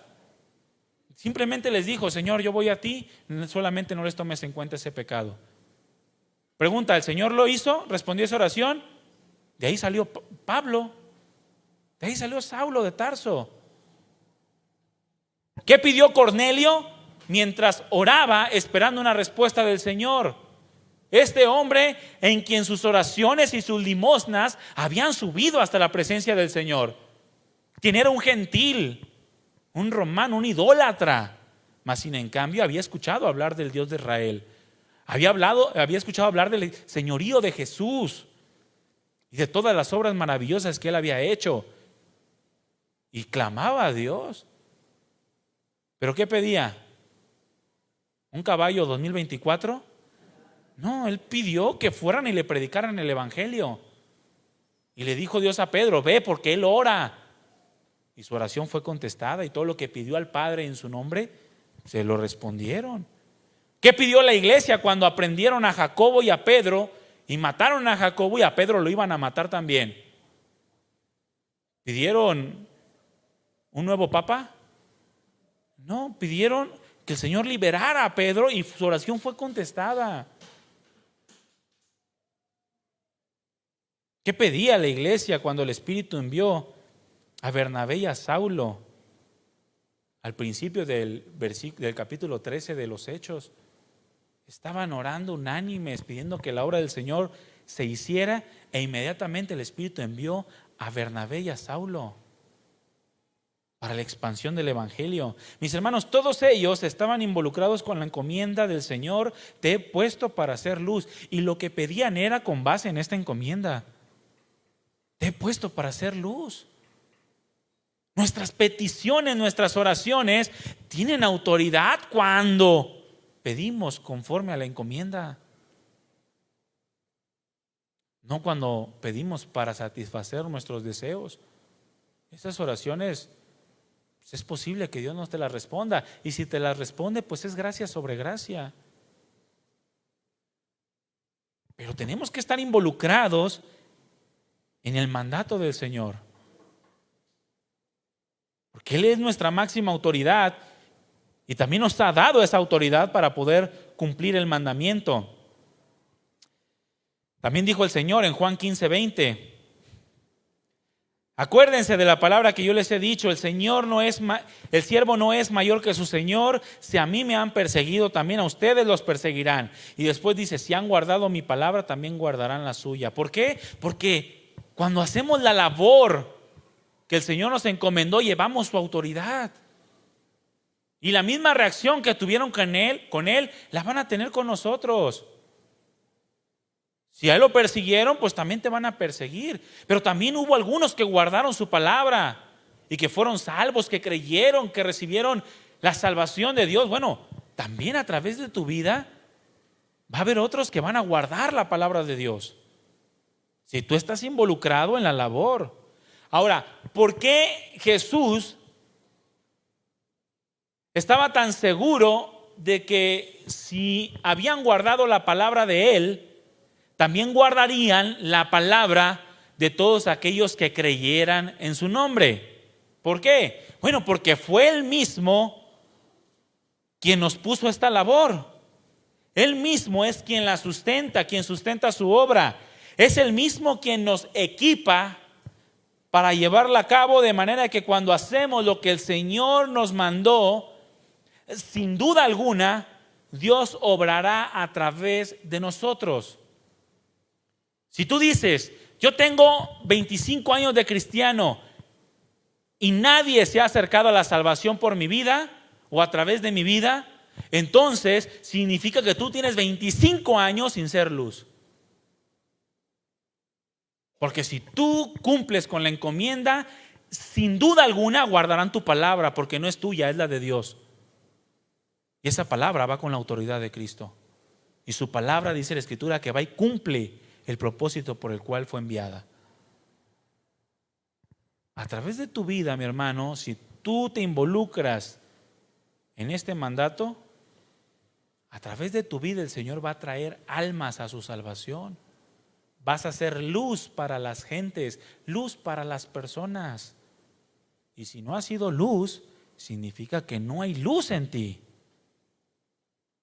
Simplemente les dijo: Señor, yo voy a ti, solamente no les tomes en cuenta ese pecado. Pregunta, ¿el Señor lo hizo? ¿Respondió esa oración? De ahí salió Pablo, de ahí salió Saulo de Tarso. ¿Qué pidió Cornelio mientras oraba esperando una respuesta del Señor? Este hombre en quien sus oraciones y sus limosnas habían subido hasta la presencia del Señor, quien era un gentil, un romano, un idólatra, mas sin en cambio había escuchado hablar del Dios de Israel, había escuchado hablar del señorío de Jesús y de todas las obras maravillosas que Él había hecho, y clamaba a Dios. ¿Pero qué pedía? ¿Un caballo 2024? No, él pidió que fueran y le predicaran el Evangelio. Y le dijo Dios a Pedro: ve, porque él ora. Y su oración fue contestada, y todo lo que pidió al Padre en su nombre se lo respondieron. ¿Qué pidió la iglesia cuando aprendieron a Jacobo y a Pedro y mataron a Jacobo, y a Pedro lo iban a matar también? ¿Pidieron un nuevo papa? No, pidieron que el Señor liberara a Pedro y su oración fue contestada. ¿Qué pedía la iglesia cuando el Espíritu envió a Bernabé y a Saulo al principio del capítulo 13 de los Hechos? Estaban orando unánimes, pidiendo que la obra del Señor se hiciera, e inmediatamente el Espíritu envió a Bernabé y a Saulo para la expansión del Evangelio. Mis hermanos, todos ellos estaban involucrados con la encomienda del Señor: te he puesto para hacer luz. Y lo que pedían era con base en esta encomienda: te he puesto para hacer luz. Nuestras peticiones, nuestras oraciones tienen autoridad cuando pedimos conforme a la encomienda, no cuando pedimos para satisfacer nuestros deseos. Estas oraciones, pues es posible que Dios no te las responda, y si te las responde, pues es gracia sobre gracia. Pero tenemos que estar involucrados en el mandato del Señor, porque Él es nuestra máxima autoridad y también nos ha dado esa autoridad para poder cumplir el mandamiento. También dijo el Señor en Juan 15:20: acuérdense de la palabra que yo les he dicho, el siervo no es mayor que su Señor. Si a mí me han perseguido, también a ustedes los perseguirán. Y después dice: si han guardado mi palabra, también guardarán la suya. ¿Por qué? Porque cuando hacemos la labor que el Señor nos encomendó, llevamos su autoridad. Y la misma reacción que tuvieron con Él, la van a tener con nosotros. Si a Él lo persiguieron, pues también te van a perseguir. Pero también hubo algunos que guardaron su palabra y que fueron salvos, que creyeron, que recibieron la salvación de Dios. Bueno, también a través de tu vida va a haber otros que van a guardar la palabra de Dios, si tú estás involucrado en la labor. Ahora, ¿por qué Jesús estaba tan seguro de que si habían guardado la palabra de Él, también guardarían la palabra de todos aquellos que creyeran en su nombre? ¿Por qué? Bueno, porque fue Él mismo quien nos puso esta labor. Él mismo es quien la sustenta, quien sustenta su obra. Es Él mismo quien nos equipa para llevarla a cabo, de manera que cuando hacemos lo que el Señor nos mandó, sin duda alguna, Dios obrará a través de nosotros. Si tú dices: yo tengo 25 años de cristiano y nadie se ha acercado a la salvación por mi vida o a través de mi vida, entonces significa que tú tienes 25 años sin ser luz. Porque si tú cumples con la encomienda, sin duda alguna guardarán tu palabra, porque no es tuya, es la de Dios. Y esa palabra va con la autoridad de Cristo. Y su palabra, dice la Escritura, que va y cumple el propósito por el cual fue enviada. A través de tu vida, mi hermano, si tú te involucras en este mandato, a través de tu vida el Señor va a traer almas a su salvación. Vas a ser luz para las gentes, luz para las personas. Y si no has sido luz, significa que no hay luz en ti.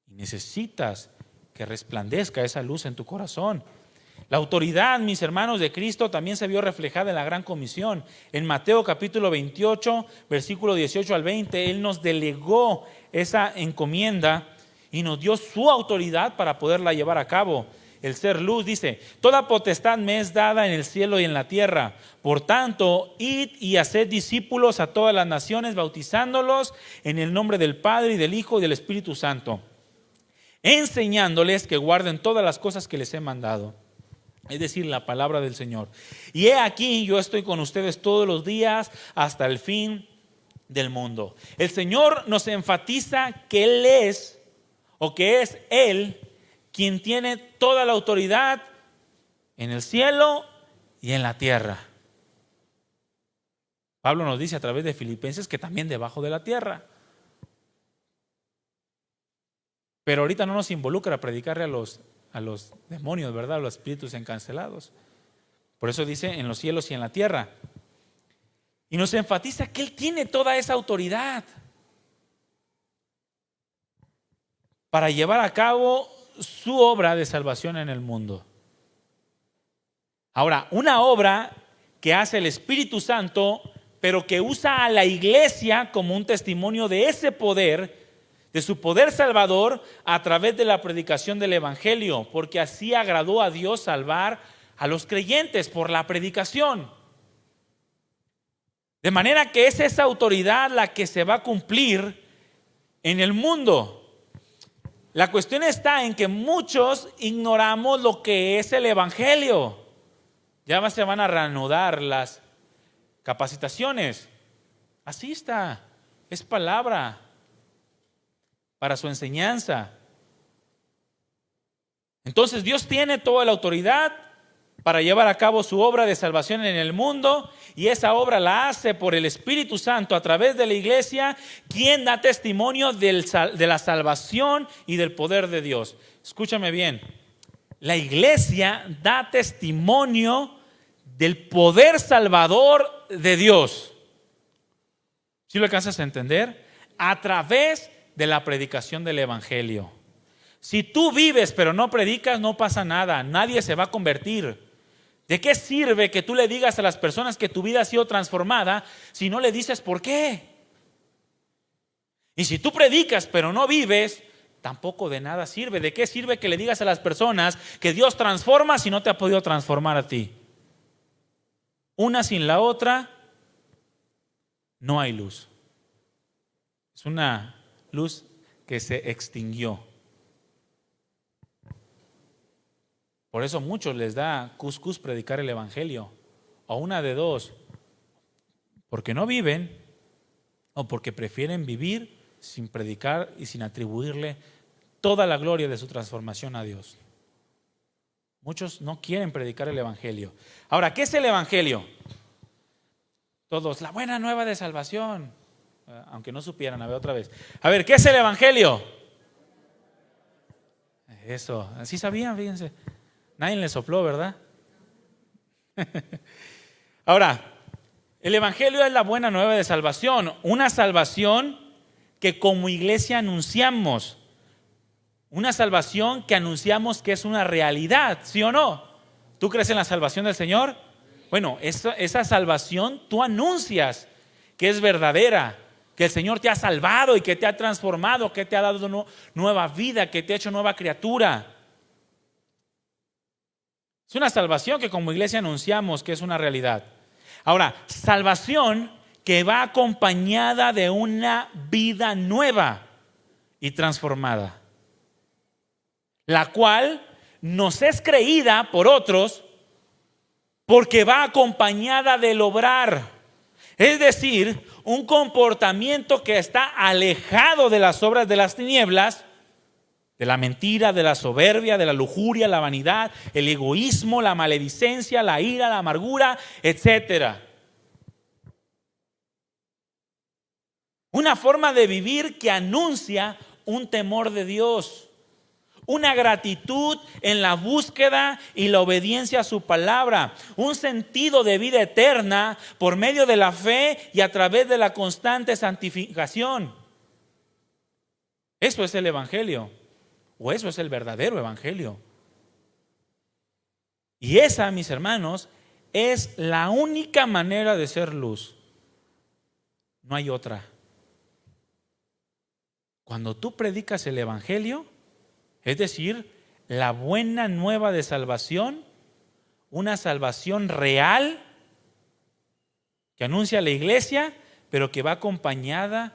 Y necesitas que resplandezca esa luz en tu corazón. La autoridad, mis hermanos, de Cristo también se vio reflejada en la gran comisión. En Mateo capítulo 28, versículo 18 al 20, Él nos delegó esa encomienda y nos dio su autoridad para poderla llevar a cabo. El ser luz, dice: toda potestad me es dada en el cielo y en la tierra. Por tanto, id y haced discípulos a todas las naciones, bautizándolos en el nombre del Padre y del Hijo y del Espíritu Santo, enseñándoles que guarden todas las cosas que les he mandado. Es decir, la palabra del Señor. Y he aquí, yo estoy con ustedes todos los días hasta el fin del mundo. El Señor nos enfatiza que Él es, o que es Él, quien tiene toda la autoridad en el cielo y en la tierra. Pablo nos dice a través de Filipenses que también debajo de la tierra. Pero ahorita no nos involucra predicarle a los demonios, ¿verdad? A los espíritus encarcelados. Por eso dice en los cielos y en la tierra. Y nos enfatiza que Él tiene toda esa autoridad. para llevar a cabo su obra de salvación en el mundo. Ahora, una obra que hace el Espíritu Santo, pero que usa a la iglesia como un testimonio de ese poder, de su poder salvador, a través de la predicación del Evangelio, porque así agradó a Dios salvar a los creyentes por la predicación. De manera que es esa autoridad la que se va a cumplir en el mundo. La cuestión está en que muchos ignoramos lo que es el Evangelio. Ya se van a reanudar las capacitaciones. Asista, es palabra para su enseñanza. Entonces Dios tiene toda la autoridad para llevar a cabo su obra de salvación en el mundo, y esa obra la hace por el Espíritu Santo a través de la iglesia, quien da testimonio de la salvación y del poder de Dios. Escúchame bien, la iglesia da testimonio del poder salvador de Dios. ¿Sí lo alcanzas a entender? A través de la predicación del Evangelio. Si tú vives pero no predicas, no pasa nada, nadie se va a convertir. ¿De qué sirve que tú le digas a las personas que tu vida ha sido transformada si no le dices por qué? Y si tú predicas pero no vives, tampoco de nada sirve. ¿De qué sirve que le digas a las personas que Dios transforma si no te ha podido transformar a ti? Una sin la otra, no hay luz. Es una luz que se extinguió. Por eso a muchos les da cuscús predicar el Evangelio. O una de dos: porque no viven, o porque prefieren vivir sin predicar y sin atribuirle toda la gloria de su transformación a Dios. Muchos no quieren predicar el Evangelio. Ahora, ¿qué es el Evangelio? Todos, la buena nueva de salvación. Aunque no supieran, a ver otra vez. A ver, ¿qué es el Evangelio? Eso, así sabían, fíjense. Nadie les sopló, ¿verdad? Ahora, el Evangelio es la buena nueva de salvación. Una salvación que como iglesia anunciamos. Una salvación que anunciamos que es una realidad, ¿sí o no? ¿Tú crees en la salvación del Señor? Bueno, esa salvación tú anuncias que es verdadera, que el Señor te ha salvado y que te ha transformado, que te ha dado nueva vida, que te ha hecho nueva criatura. Es una salvación que como iglesia anunciamos que es una realidad. Ahora, salvación que va acompañada de una vida nueva y transformada, la cual nos es creída por otros porque va acompañada del obrar. Es decir, un comportamiento que está alejado de las obras de las tinieblas, de la mentira, de la soberbia, de la lujuria, la vanidad, el egoísmo, la maledicencia, la ira, la amargura, etc. Una forma de vivir que anuncia un temor de Dios, una gratitud en la búsqueda y la obediencia a su palabra, un sentido de vida eterna por medio de la fe y a través de la constante santificación. Eso es el Evangelio. O eso es el verdadero Evangelio. Y esa, mis hermanos, es la única manera de ser luz. No hay otra. Cuando tú predicas el Evangelio, es decir, la buena nueva de salvación, una salvación real que anuncia la iglesia, pero que va acompañada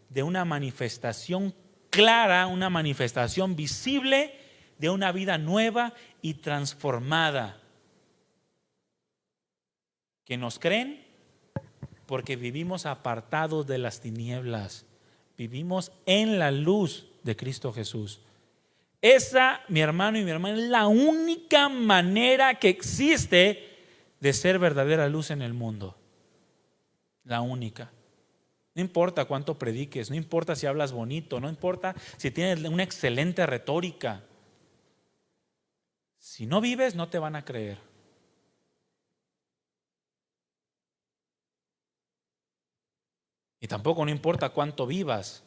de una manifestación clara, una manifestación visible de una vida nueva y transformada. ¿Que nos creen? Porque vivimos apartados de las tinieblas, vivimos en la luz de Cristo Jesús. Esa, mi hermano y mi hermana, es la única manera que existe de ser verdadera luz en el mundo. La única. No importa cuánto prediques, no importa si hablas bonito, no importa si tienes una excelente retórica. Si no vives, no te van a creer. Y tampoco no importa cuánto vivas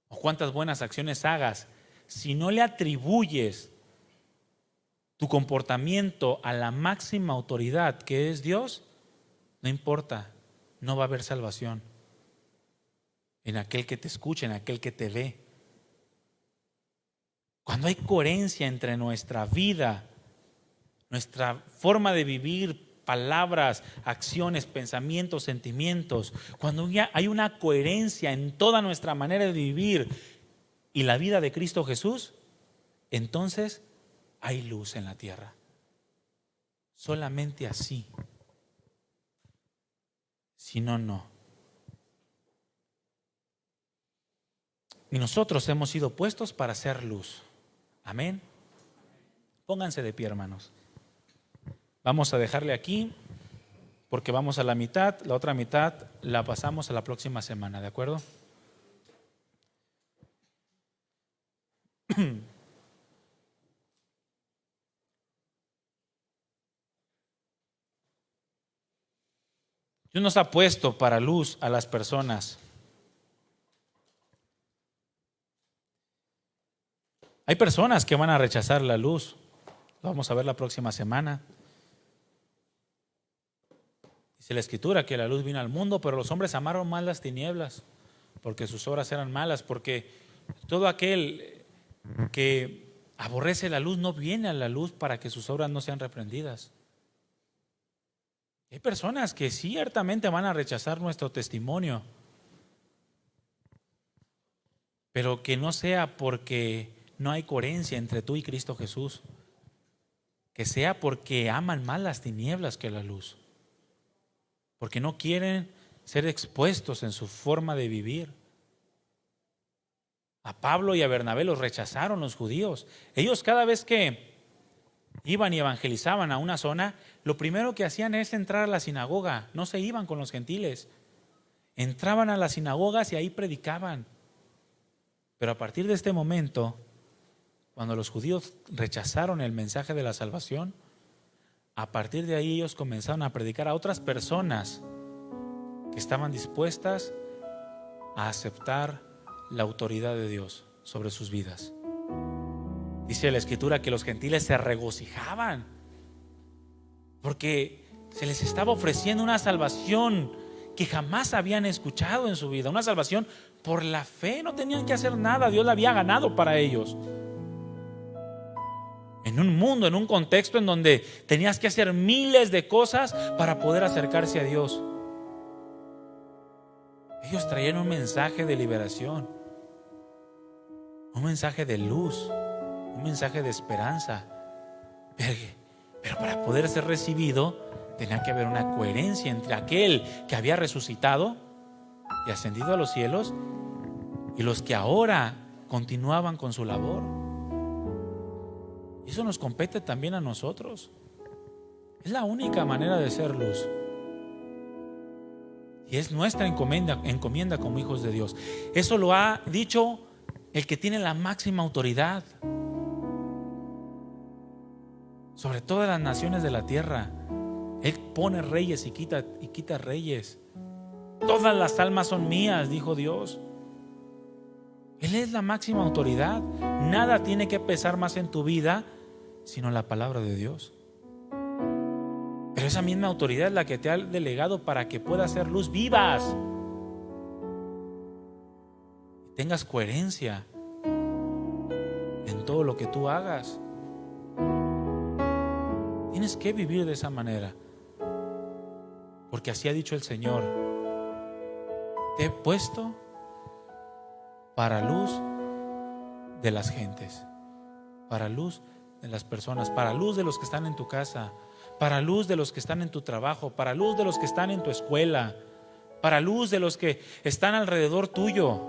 o cuántas buenas acciones hagas, si no le atribuyes tu comportamiento a la máxima autoridad que es Dios, no importa, no va a haber salvación en aquel que te escucha, en aquel que te ve. Cuando hay coherencia entre nuestra vida, nuestra forma de vivir, palabras, acciones, pensamientos, sentimientos, cuando ya hay una coherencia en toda nuestra manera de vivir y la vida de Cristo Jesús, entonces hay luz en la tierra. Solamente así. Si no, no. Y nosotros hemos sido puestos para hacer luz. Amén. Pónganse de pie, hermanos. Vamos a dejarle aquí porque vamos a la mitad. La otra mitad la pasamos a la próxima semana, ¿de acuerdo? Dios nos ha puesto para luz a las personas. Hay personas que van a rechazar la luz. Lo vamos a ver la próxima semana. Dice la Escritura que la luz vino al mundo, pero los hombres amaron más las tinieblas, porque sus obras eran malas, porque todo aquel que aborrece la luz no viene a la luz para que sus obras no sean reprendidas. Hay personas que ciertamente van a rechazar nuestro testimonio, pero que no sea porque no hay coherencia entre tú y Cristo Jesús, que sea porque aman más las tinieblas que la luz, porque no quieren ser expuestos en su forma de vivir. A Pablo y a Bernabé los rechazaron los judíos. Ellos cada vez que iban y evangelizaban a una zona, lo primero que hacían es entrar a la sinagoga. No se iban con los gentiles. Entraban a las sinagogas y ahí predicaban. Pero a partir de este momento, cuando los judíos rechazaron el mensaje de la salvación, a partir de ahí ellos comenzaron a predicar a otras personas que estaban dispuestas a aceptar la autoridad de Dios sobre sus vidas. Dice la Escritura que los gentiles se regocijaban porque se les estaba ofreciendo una salvación que jamás habían escuchado en su vida, una salvación por la fe. No tenían que hacer nada, Dios la había ganado para ellos. En un mundo, en un contexto en donde tenías que hacer miles de cosas para poder acercarse a Dios, ellos traían un mensaje de liberación, un mensaje de luz, un mensaje de esperanza. Pero para poder ser recibido tenía que haber una coherencia entre aquel que había resucitado y ascendido a los cielos y los que ahora continuaban con su labor. Y eso nos compete también a nosotros. Es la única manera de ser luz. Y es nuestra encomienda como hijos de Dios. Eso lo ha dicho el que tiene la máxima autoridad sobre todas las naciones de la tierra. Él pone reyes y quita reyes. Todas las almas son mías, dijo Dios. Él es la máxima autoridad. Nada tiene que pesar más en tu vida sino la palabra de Dios. Pero esa misma autoridad es la que te ha delegado para que puedas hacer luz vivas, tengas coherencia en todo lo que tú hagas. Tienes que vivir de esa manera, porque así ha dicho el Señor: te he puesto para luz de las gentes, para luz de las personas, para luz de los que están en tu casa, para luz de los que están en tu trabajo, para luz de los que están en tu escuela, para luz de los que están alrededor tuyo,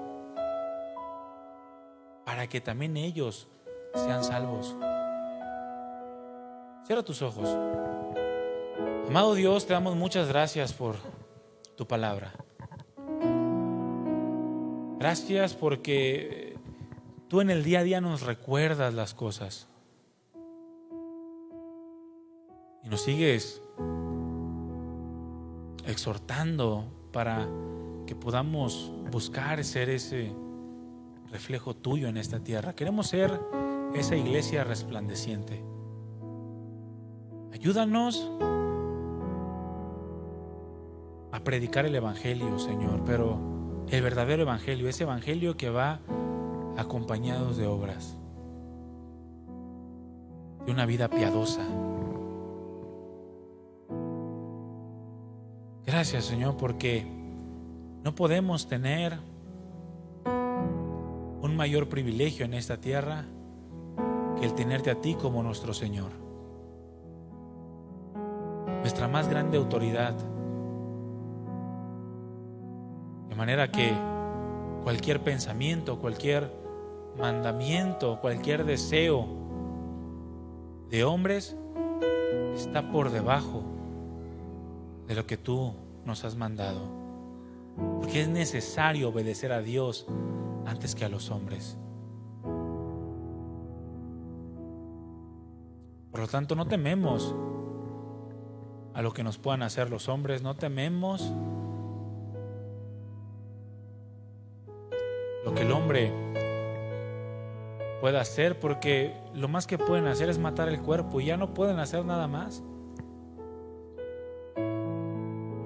para que también ellos sean salvos. Cierra tus ojos. Amado Dios, te damos muchas gracias por tu palabra. Gracias porque tú en el día a día nos recuerdas las cosas y nos sigues exhortando para que podamos buscar ser ese reflejo tuyo en esta tierra. Queremos ser esa iglesia resplandeciente. Ayúdanos a predicar el evangelio, Señor, pero el verdadero evangelio, ese evangelio que va acompañado de obras, de una vida piadosa. Gracias, Señor, porque no podemos tener un mayor privilegio en esta tierra que el tenerte a ti como nuestro Señor, nuestra más grande autoridad. De manera que cualquier pensamiento, cualquier mandamiento, cualquier deseo de hombres está por debajo de lo que tú nos has mandado, porque es necesario obedecer a Dios antes que a los hombres. Por lo tanto, no tememos a lo que nos puedan hacer los hombres, no tememos lo que el hombre pueda hacer, porque lo más que pueden hacer es matar el cuerpo y ya no pueden hacer nada más.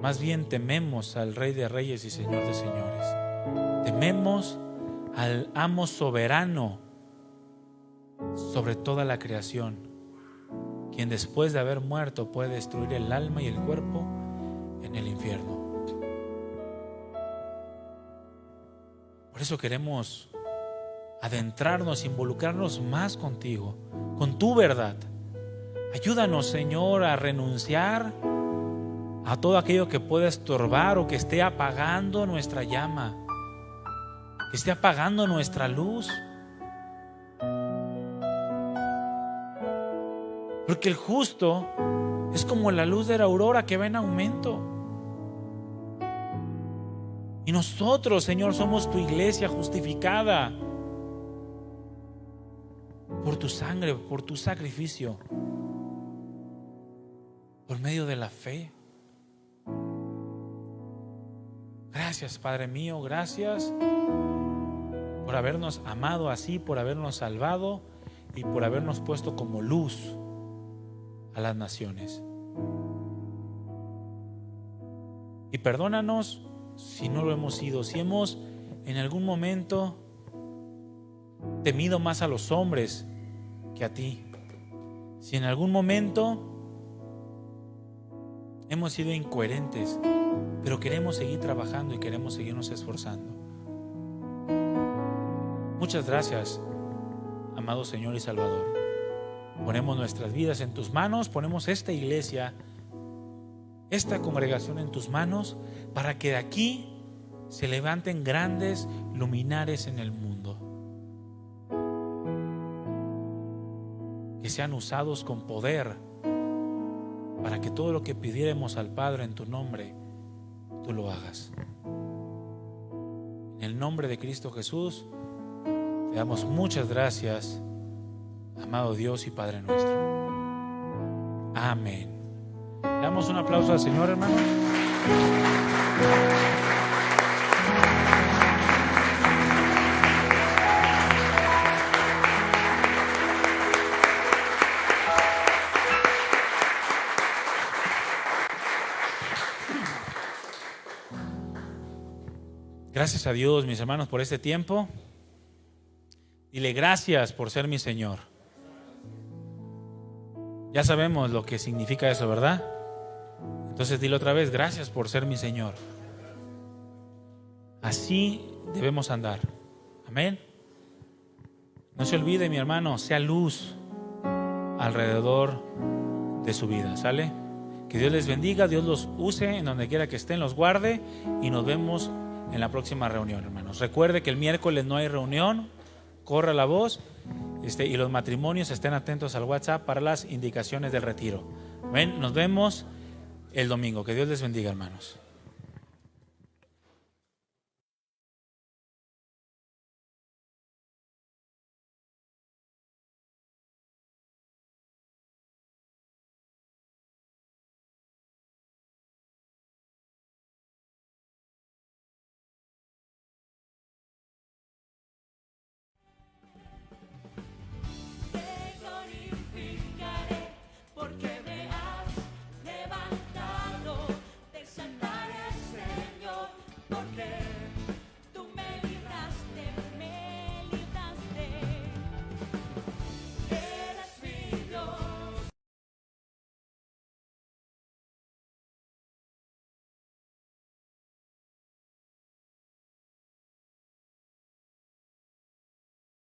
Más bien tememos al Rey de Reyes y Señor de Señores. Tememos al amo soberano sobre toda la creación, quien después de haber muerto puede destruir el alma y el cuerpo en el infierno. Por eso queremos adentrarnos, involucrarnos más contigo, con tu verdad. Ayúdanos, Señor, a renunciar a todo aquello que pueda estorbar o que esté apagando nuestra llama, que esté apagando nuestra luz. Porque el justo es como la luz de la aurora que va en aumento. Y nosotros, Señor, somos tu iglesia justificada por tu sangre, por tu sacrificio, por medio de la fe. Gracias, Padre mío, gracias por habernos amado así, por habernos salvado y por habernos puesto como luz a las naciones. Y perdónanos si no lo hemos sido, si hemos en algún momento temido más a los hombres que a ti, si en algún momento hemos sido incoherentes, pero queremos seguir trabajando y queremos seguirnos esforzando. Muchas gracias, amado Señor y Salvador. Ponemos nuestras vidas en tus manos, ponemos esta iglesia, esta congregación en tus manos, para que de aquí se levanten grandes luminares en el mundo, que sean usados con poder para que todo lo que pidiéramos al Padre en tu nombre, tú lo hagas. En el nombre de Cristo Jesús te damos muchas gracias, amado Dios y Padre nuestro. Amén. Le damos un aplauso al Señor, hermano. Gracias a Dios, mis hermanos, por este tiempo. Dile gracias por ser mi Señor. Ya sabemos lo que significa eso, ¿verdad? Entonces dile otra vez, gracias por ser mi Señor. Así debemos andar. Amén. No se olvide, mi hermano, sea luz alrededor de su vida, ¿sale? Que Dios les bendiga, Dios los use en donde quiera que estén, los guarde y nos vemos en la próxima reunión, hermanos. Recuerde que el miércoles no hay reunión, corra la voz, y los matrimonios estén atentos al WhatsApp para las indicaciones del retiro. Amén. Nos vemos el domingo. Que Dios les bendiga, hermanos.